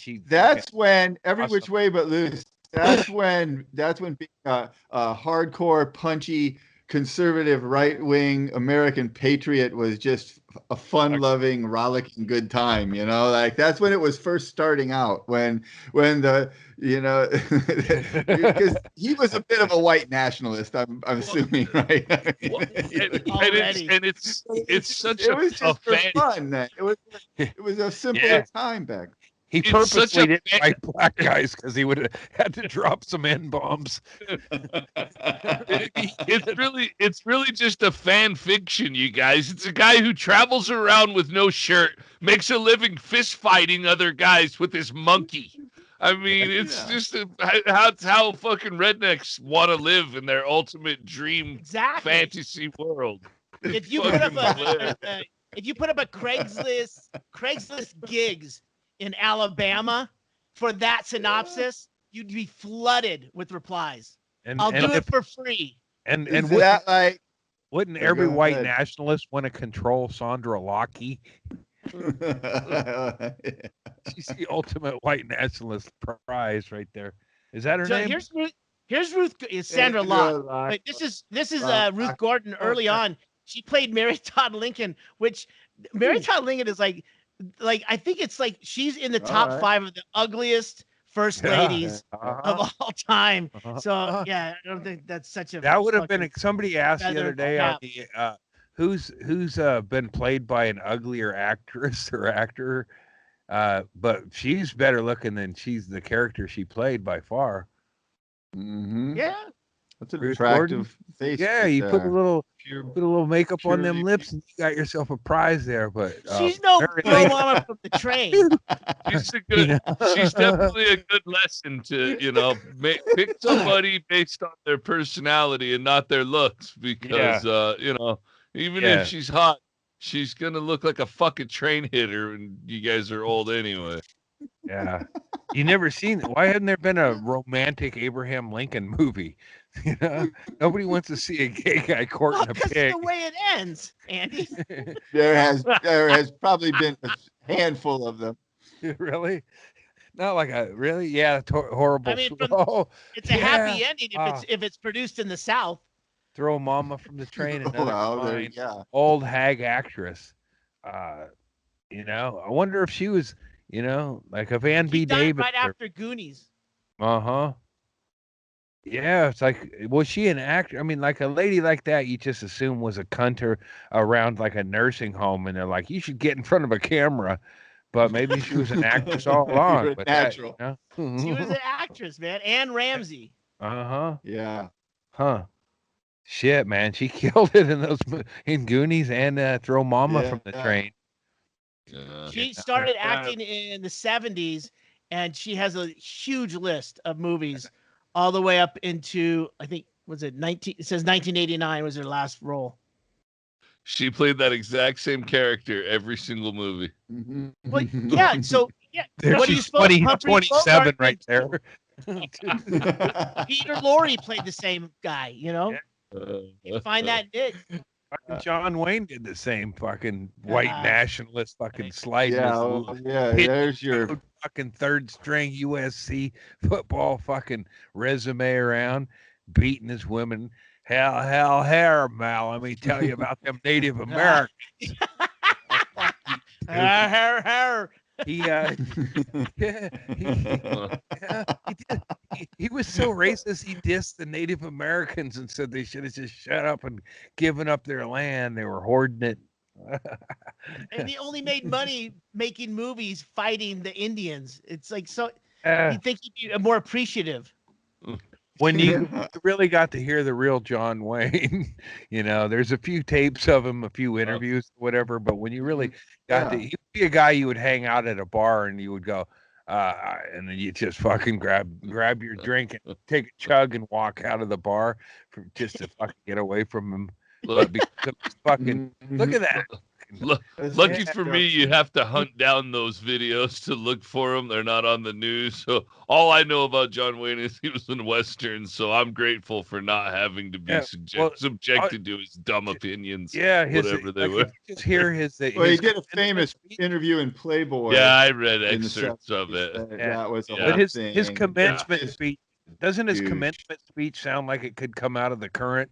when Every awesome. Which Way But Loose. That's when being a hardcore, punchy, conservative, right-wing American patriot was just a fun-loving, rollicking good time. You know, like that's when it was first starting out. When the because he was a bit of a white nationalist. I'm assuming, right? It's such it was just for fan. fun. It was a simpler time back. He purposely didn't fight black guys because he would have had to drop some N-bombs. It's really just a fan fiction, you guys. It's a guy who travels around with no shirt, makes a living fist fighting other guys with his monkey. I mean, it's just how fucking rednecks want to live in their ultimate dream fantasy world. If you put up a Craigslist gigs in Alabama for that synopsis, you'd be flooded with replies. I'll do it for free. And wouldn't every white nationalist want to control Sandra Lockheed? She's the ultimate white nationalist prize right there. Is that her name? Here's Ruth. Is Sandra Locke. But this is Ruth Gordon early on. She played Mary Todd Lincoln, which Mary Todd Lincoln is like I think it's like she's in the top 5 of the ugliest first ladies of all time. So I don't think that's such a. That would have been. Somebody asked the other day on the who's been played by an uglier actress or actor, but she's better looking than she's the character she played by far. Mm-hmm. Yeah. That's an attractive face. Yeah, you put a little makeup on them lips, and you got yourself a prize there. But she's no mama from the train. She's definitely a good lesson to pick somebody based on their personality and not their looks, because even if she's hot, she's gonna look like a fucking train hitter, and you guys are old anyway. Yeah, you never seen. Why hadn't there been a romantic Abraham Lincoln movie? Nobody wants to see a gay guy courting a pig. The way it ends, Andy. There has probably been a handful of them. Really? Not like a horrible. I mean, it's a happy ending if it's produced in the South. Throw mama from the train. Old hag actress. I wonder if she was, like a Van B. Davis. Right after Goonies. Yeah, it's like, was she an actor? I mean, like a lady like that, you just assume was a cunter around like a nursing home, and they're like, you should get in front of a camera. But maybe she was an actress all along. But natural. She was an actress, man. Anne Ramsey. Yeah. Huh. Shit, man, she killed it in Goonies and Throw Mama from the Train. She started acting in the 70s, and she has a huge list of movies. All the way up into, I think, it says 1989 was her last role. She played that exact same character every single movie. Mm-hmm. Well, yeah. So, what do you suppose? 27 right there. Peter Lorre played the same guy, You find that niche. Fucking John Wayne did the same fucking white nationalist fucking slide. There's your fucking third string USC football fucking resume around, beating his women. Hell, Mal. Let me tell you about them Native Americans. He was so racist. He dissed the Native Americans and said they should have just shut up and given up their land. They were hoarding it. And he only made money making movies fighting the Indians. It's like, so you'd think he'd be more appreciative. When you really got to hear the real John Wayne, there's a few tapes of him, a few interviews, whatever. But when you really got to, he'd be a guy you would hang out at a bar and you would go, and then you just fucking grab your drink and take a chug and walk out of the bar just to fucking get away from him. But because of his fucking look at that Lucky for me, you have to hunt down those videos to look for them. They're not on the news. So all I know about John Wayne is he was in Westerns. So I'm grateful for not having to be subjected to his dumb opinions. Yeah, whatever they were. Just hear his. Well, he did a famous interview in Playboy. Yeah, I read excerpts of it. That was a but whole thing. His commencement speech, doesn't his commencement speech sound like it could come out of the current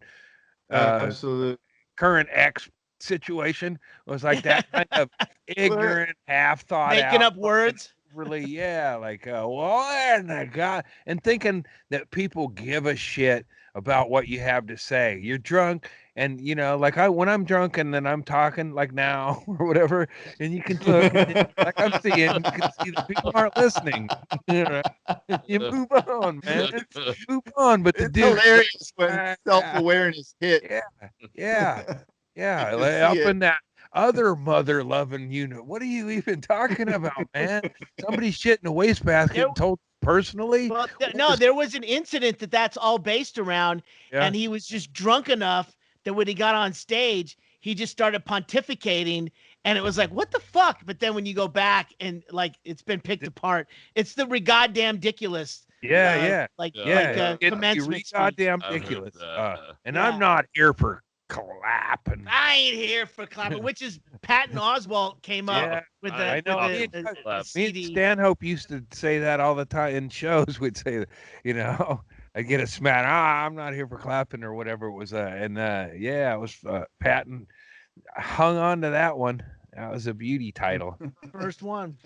absolute current X situation? It was like that kind of ignorant, half thought making up words. Really, yeah, like what the God, and thinking that people give a shit about what you have to say. You're drunk, and you know, like when I'm drunk and then I'm talking like now or whatever, and you can look, like I'm seeing, you can see that people aren't listening. You know, you move on, man. Move on. But the it's dude, hilarious when self-awareness hit. Yeah. Up in that other mother-loving unit. What are you even talking about, man? Somebody shit in a wastebasket and told personally? Well, no, there was an incident that's all based around, and he was just drunk enough that when he got on stage, he just started pontificating, and it was like, what the fuck? But then when you go back and like it's been picked apart, it's the goddamn ridiculous. Commencement goddamn speech. ridiculous. And I'm not here for clapping. I ain't here for clapping, which is Patton Oswalt came up with the, I know. the CD. Me and Stanhope used to say that all the time in shows. We'd say, you know, I get a smack. I'm not here for clapping or whatever it was. It was Patton hung on to that one. That was a beauty title. First one.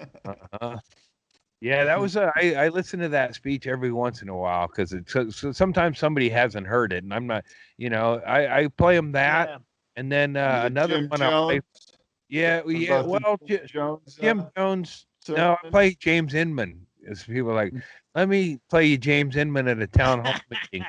Yeah, that was I listen to that speech every once in a while because so sometimes somebody hasn't heard it, and I'm not, you know, I play them that, and then another one I play. Jim Jones. No, I play James Inman. As people are like, let me play you James Inman at a town hall meeting.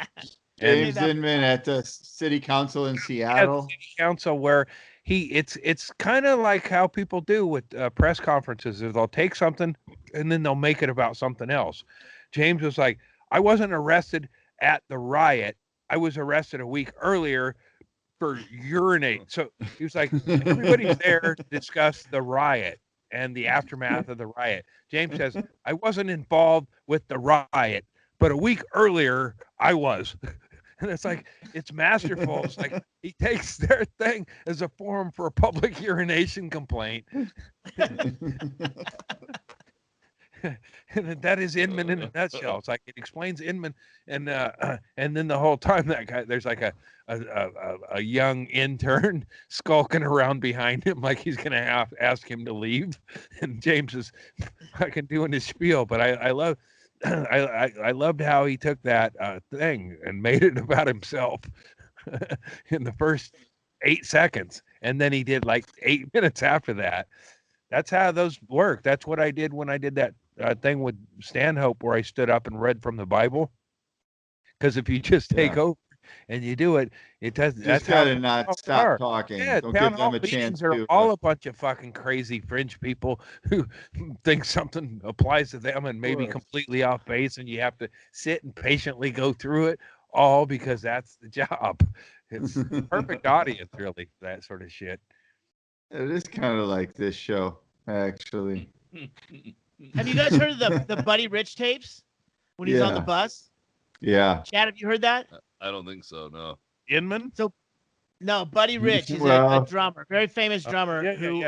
James Inman at the city council in Seattle. City council where it's kind of like how people do with press conferences. Is they'll take something and then they'll make it about something else. James was like, I wasn't arrested at the riot. I was arrested a week earlier for urinate. So he was like, everybody's there to discuss the riot and the aftermath of the riot. James says, I wasn't involved with the riot, but a week earlier I was. And it's like, it's masterful. It's like he takes their thing as a forum for a public urination complaint. And that is Inman in a nutshell. It's like it explains Inman, and then the whole time that guy, there's like a young intern skulking around behind him, like he's gonna ask him to leave. And James is fucking doing his spiel. But I love. I loved how he took that thing and made it about himself in the first 8 seconds, and then he did like 8 minutes after that. That's how those work. That's what I did when I did that thing with Stanhope, where I stood up and read from the Bible. Because if you just take over and you do it, it does. That's how to not stop talking. Yeah, don't give them a chance are to. All a bunch of fucking crazy fringe people who think something applies to them and maybe completely off base, and you have to sit and patiently go through it, all because that's the job. It's the perfect audience, really, for that sort of shit. It is kind of like this show, actually. Have you guys heard of the Buddy Rich tapes when he's on the bus? Yeah. Chad, have you heard that? I don't think so. No. Inman? So, no, Buddy Rich is a drummer, very famous drummer who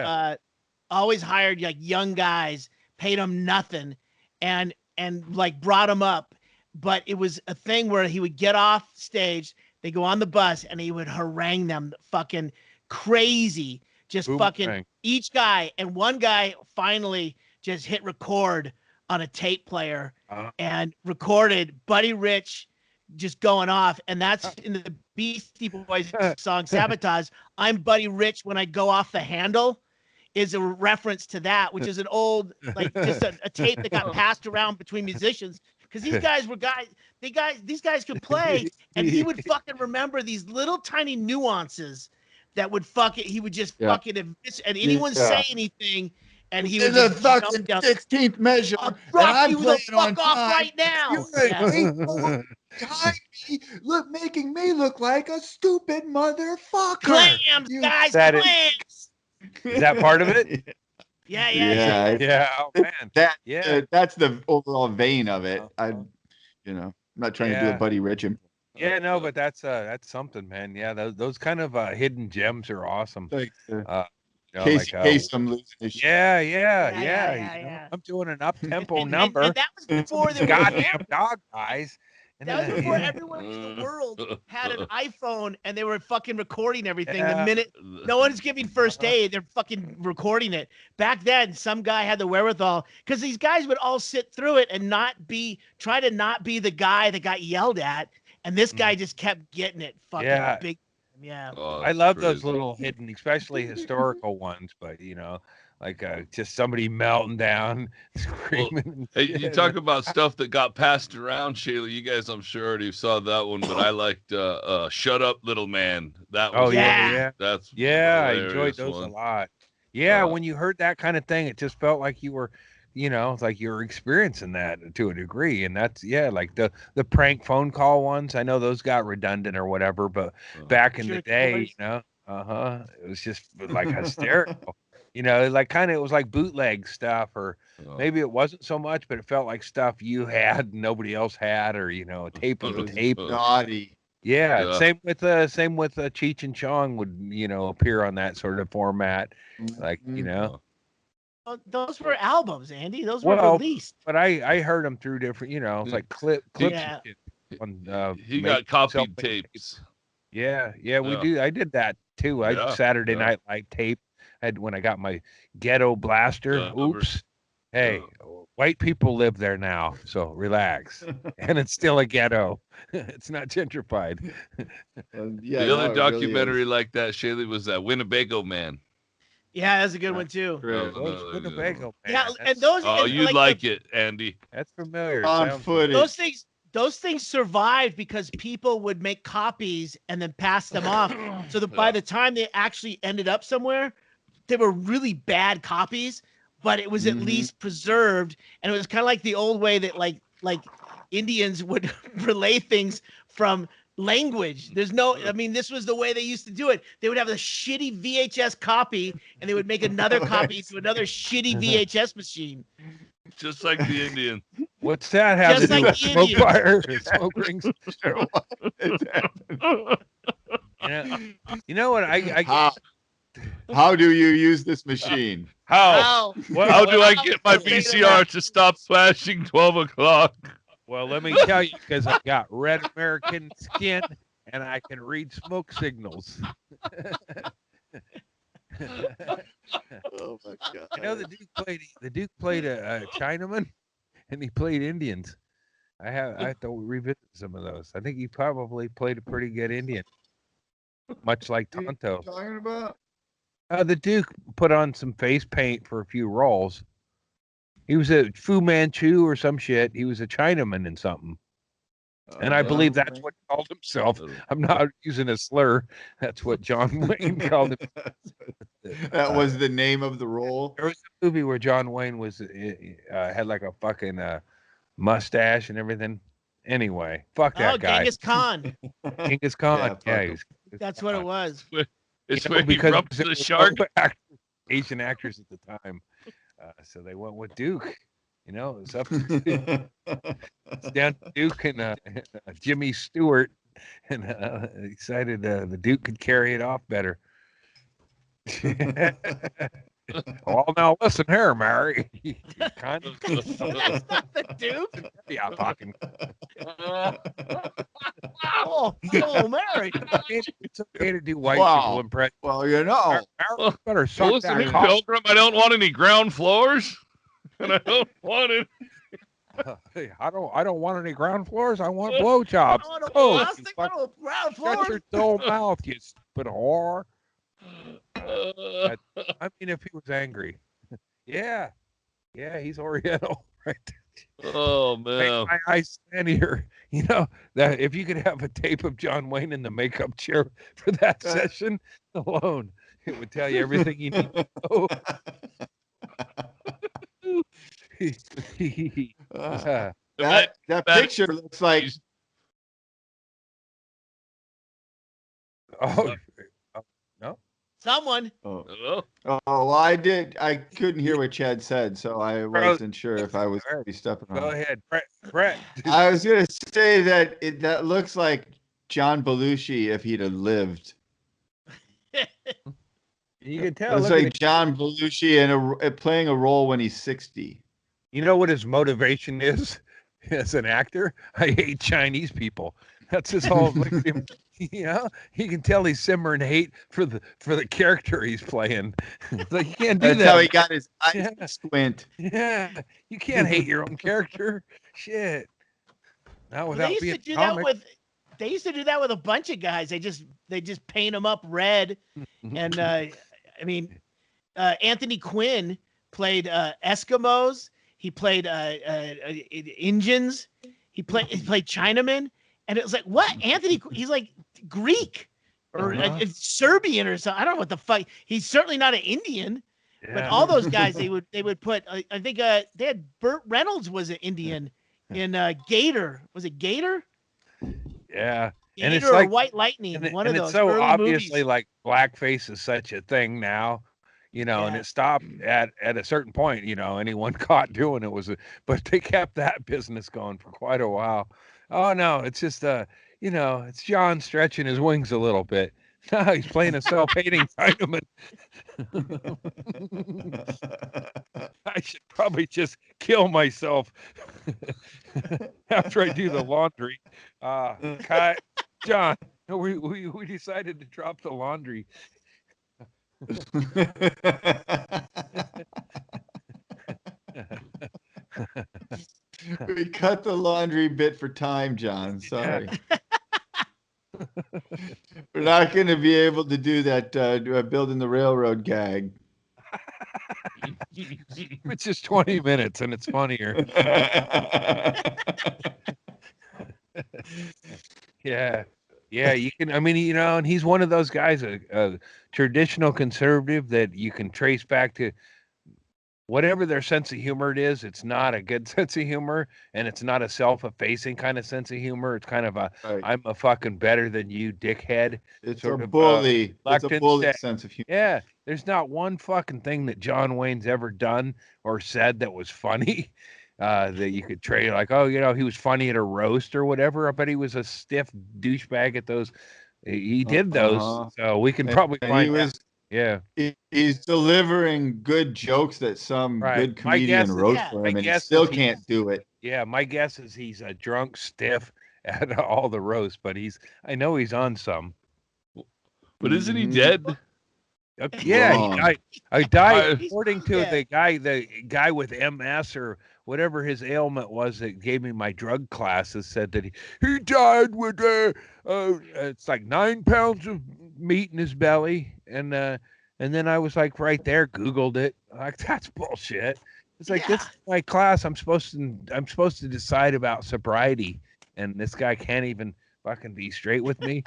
always hired like young guys, paid them nothing, and like brought them up. But it was a thing where he would get off stage, they go on the bus, and he would harangue them, fucking crazy, just fucking each guy. And one guy finally just hit record on a tape player and recorded Buddy Rich just going off. And that's in the Beastie Boys song Sabotage. I'm Buddy Rich when I go off the handle is a reference to that, which is an old, like just a tape that got passed around between musicians. Because these guys were these guys could play, and he would fucking remember these little tiny nuances that would he would just fucking, and anyone say anything, and he would just fucking 16th measure. I'll drop you the fuck off right now. Making me look like a stupid motherfucker. Clams, guys, clams. Is that part of it? Yeah. Oh man. That's the overall vein of it. Uh-huh. I'm not trying to do a Buddy Richard. Yeah, no, but that's something, man. Yeah, those kind of hidden gems are awesome. Like Case I'm losing his shit. Yeah. I'm doing an up tempo number. And that was before there was goddamn dog guys. And that was before everyone in the world had an iPhone and they were fucking recording everything. Yeah. The minute no one's giving first aid, they're fucking recording it. Back then, some guy had the wherewithal because these guys would all sit through it and try to not be the guy that got yelled at. And this guy just kept getting it fucking big. Yeah. I love those little hidden, especially historical ones, but like just somebody melting down, screaming. Well, hey, you talk about stuff that got passed around, Shayla. You guys, I'm sure already saw that one, but I liked "Shut Up, Little Man." That was I enjoyed those a lot. Yeah, when you heard that kind of thing, it just felt like you were, it's like you were experiencing that to a degree, and that's like the prank phone call ones. I know those got redundant or whatever, but back in the day, it was just like hysterical. Like it was like bootleg stuff, or maybe it wasn't so much, but it felt like stuff you had and nobody else had, or a tape of a tape. Naughty. Yeah. Same with Cheech and Chong would appear on that sort of format, like Those were albums, Andy. Those were released. But I heard them through different, it's like clips. Yeah. He got copied tapes. Yeah, we do. I did that too. I Saturday Night Live tape. When I got my ghetto blaster. Oops. Hey, white people live there now, so relax. And it's still a ghetto. It's not gentrified. The other documentary like that, Shaylee, was that Winnebago Man. Yeah, that's a good one too. Winnebago Man. Yeah, and those. Oh, you like it, Andy? That's familiar. On footage. Those things survived because people would make copies and then pass them off. So that by the time they actually ended up somewhere, they were really bad copies, but it was at least preserved. And it was kind of like the old way that like Indians would relay things from language. This was the way they used to do it. They would have a shitty VHS copy and they would make another copy to another shitty VHS machine. Just like the Indian. What's that have to do with smoke fire? Smoke rings. You know what? How do you use this machine? How do I get my VCR to stop flashing 12 o'clock? Well, let me tell you, because I've got red American skin and I can read smoke signals. Oh my God! The Duke played a Chinaman, and he played Indians. I have to revisit some of those. I think he probably played a pretty good Indian, much like Tonto. What are you talking about? The Duke put on some face paint for a few roles. He was a Fu Manchu or some shit. He was a Chinaman in something. And I believe that's what he called himself. I'm not using a slur. That's what John Wayne called him. That was the name of the role. There was a movie where John Wayne had like a fucking mustache and everything. Anyway, fuck that guy. Genghis Khan. Genghis Khan. Yeah, that's what it was. It's where he rubs the shark. Asian actors at the time. So they went with Duke. It's up to it's down to Duke and Jimmy Stewart, and decided the Duke could carry it off better. Well, now listen here, Mary. That's not the Duke. Yeah, fucking. Oh, Mary. It's okay to do white people impressions. Well, Mary better suck Listen, that Pilgrim, I don't want any ground floors. And I don't want it. I don't want any ground floors. I want blowjobs. Ground floors. Shut your dull mouth, you stupid whore. I mean, if he was angry, yeah, he's Oriental, right? Oh man, I stand here. That if you could have a tape of John Wayne in the makeup chair for that session alone, it would tell you everything you need to know. That picture looks like. Oh no! Someone. Oh, well, I couldn't hear what Chad said, so I wasn't sure if I was going to be stepping on. Go ahead, Brett. I was going to say that that looks like John Belushi if he'd have lived. You can tell. It's like John Belushi playing a role when he's 60. You know what his motivation is as an actor? I hate Chinese people. That's his whole. You know, you can tell he's simmering hate for the character he's playing. Like you can't do that. That's how he got his eyes to squint. Yeah, you can't hate your own character. Shit. Not without they used being to do comic. that with. They used to do that with a bunch of guys. They just paint them up red, and I mean, Anthony Quinn played Eskimos. He played Indians. He played Chinamen, and it was like, what? He's like Greek or Serbian or something. I don't know what the fuck. He's certainly not an Indian. Yeah. But all those guys, they would put. I think they had Burt Reynolds was an Indian in Gator. Was it Gator? Yeah. Gator and it's or like, White Lightning. One of those. It's so early obviously movies. like blackface is such a thing now. You know, and it stopped at a certain point. You know, anyone caught doing it but they kept that business going for quite a while. Oh no, it's just you know, it's John stretching his wings a little bit. No, he's playing a self-hating Chinaman. I should probably just kill myself after I do the laundry. John, we decided to drop the laundry. We cut the laundry bit for time, John. Sorry. We're not going to be able to do that building the railroad gag. It's just 20 minutes and it's funnier. Yeah, you can. I mean, you know, and he's one of those guys, a traditional conservative that you can trace back to whatever their sense of humor it is. It's not a good sense of humor, and it's not a self-effacing kind of sense of humor. It's kind of I'm a fucking better than you, dickhead. It's sort a bully. It's a bully sense of humor. Yeah, there's not one fucking thing that John Wayne's ever done or said that was funny. That you could trade like, oh, you know, he was funny at a roast or whatever. I bet he was a stiff douchebag at those. He did those, so we can probably find out. Yeah, he's delivering good jokes that some good comedian wrote for him, and he still can't do it. Yeah, my guess is he's a drunk stiff at all the roasts, but I know he's on some. But isn't he dead? Yeah, he died. I died according to the guy with MS or whatever his ailment was that gave me my drug classes, said that he died with it's like 9 pounds of meat in his belly, and then I was like right there, Googled it, like that's bullshit. It's like this is my class. I'm supposed to decide about sobriety, and this guy can't even fucking be straight with me.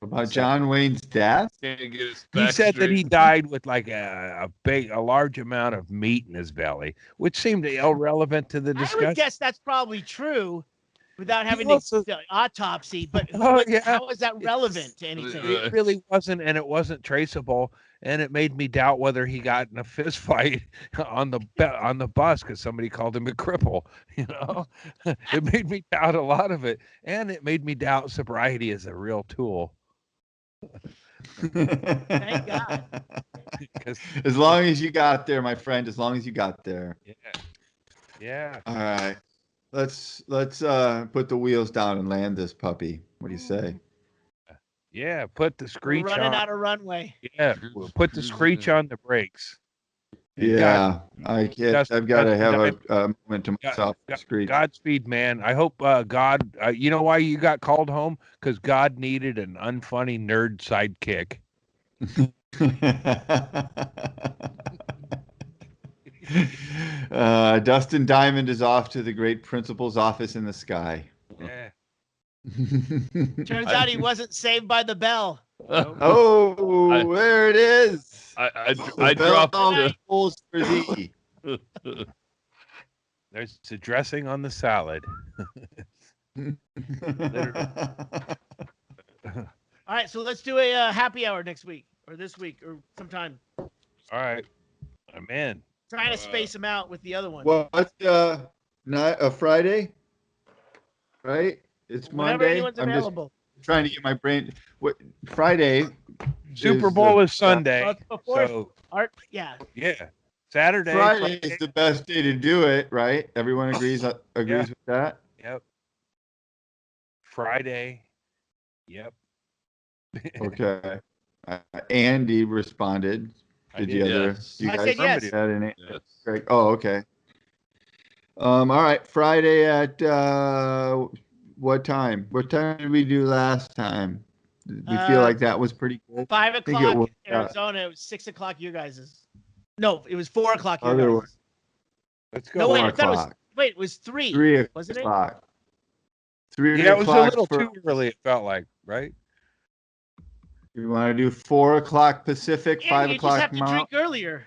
About John Wayne's death? He said that he died with like a large amount of meat in his belly, which seemed irrelevant to the discussion. I would guess that's probably true without having the autopsy, but how is that relevant to anything? It really wasn't, and it wasn't traceable, and it made me doubt whether he got in a fist fight on the bus because somebody called him a cripple. You know, it made me doubt a lot of it, and it made me doubt sobriety as a real tool. Thank God. As long as you got there, my friend. As long as you got there. Yeah. All right. Let's put the wheels down and land this puppy. What do you say? Yeah, put the screech We're running out of runway. Yeah, we'll put the screech on the brakes. Yeah, I've got to have a moment to myself. Screech. Godspeed, man. I hope God. You know why you got called home? Because God needed an unfunny nerd sidekick. Dustin Diamond is off to the great principal's office in the sky. Yeah. Turns out he wasn't saved by the bell. Oh, there it is. I dropped the holes for thee. There's a dressing on the salad. All right, so let's do a happy hour next week. or this week or sometime. All right, I'm in. Trying to space them out with the other one. What's not a Friday? Right? It's Whenever Monday. anyone's I'm just available. trying to get my brain. What Friday? Super Bowl is Sunday. Well, before So yeah. Saturday. Friday is the best day to do it, right? Everyone agrees with that. Yep. Friday. Yep. Okay. Andy responded. I Did did. the other? Yes. You I guys said yes. had an Yes. Greg? Oh, okay. All right. Friday at what time? What time did we do last time? We feel like that was pretty good. 5 think it o'clock was, Arizona. It was 6 o'clock your guys's. No, it was 4 o'clock your Other guys's. Let's go. No, wait, 4 I thought it was o'clock. wait, it was 3. 3 wasn't it? o'clock. 3 Yeah, it was a o'clock little for, too early. It felt like, right? You want to do 4 o'clock Pacific, Yeah, 5 you just o'clock have to Mountain? drink earlier.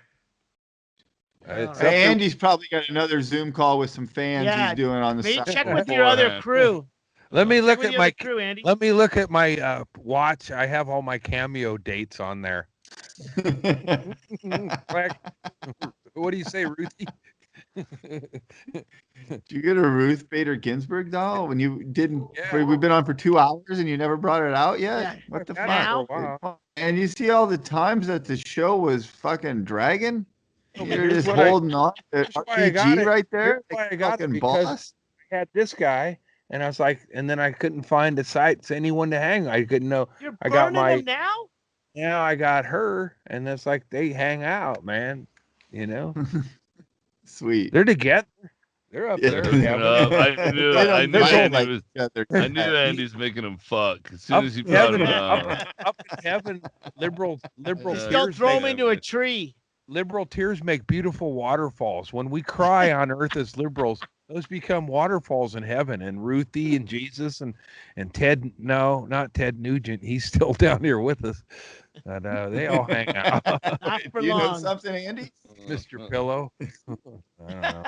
It's Hey, up to- Andy's probably got another Zoom call with some fans Yeah, he's doing on the Maybe side. check with your other Beforehand. crew. Let me Check look with at your my other crew, Andy. Let me look at my watch. I have all my cameo dates on there. What do you say, Ruthie? Did you get a Ruth Bader Ginsburg doll when you didn't? Yeah. We've been on for 2 hours and you never brought it out yet. Yeah. What the I've had it fuck? for a while. And you see all the times that the show was fucking dragging. Oh, You're here's just what I- holding on. here's why I got RPG it. right there. Here's why like I got it, fucking because- boss. I had this guy, and I was like, and then I couldn't find the sites anyone to hang. I couldn't know. You're I got burning my- them now? Now I got her, and it's like they hang out, man. You know, Sweet. they're together. They're up Yeah, there. They're hooking Kevin. up. I They knew don't Andy like was. each other. I knew Andy's making him fuck as soon as he brought Heaven, him out. up in heaven, liberal Just Don't tears throw make, them into a tree. liberal tears make beautiful waterfalls. When we cry on earth as liberals, those become waterfalls in heaven. And Ruthie and Jesus and Ted, no, not Ted Nugent. He's still down here with us. But they all hang out. Not for Do you know long. something, Andy? Mr. Pillow. I don't know.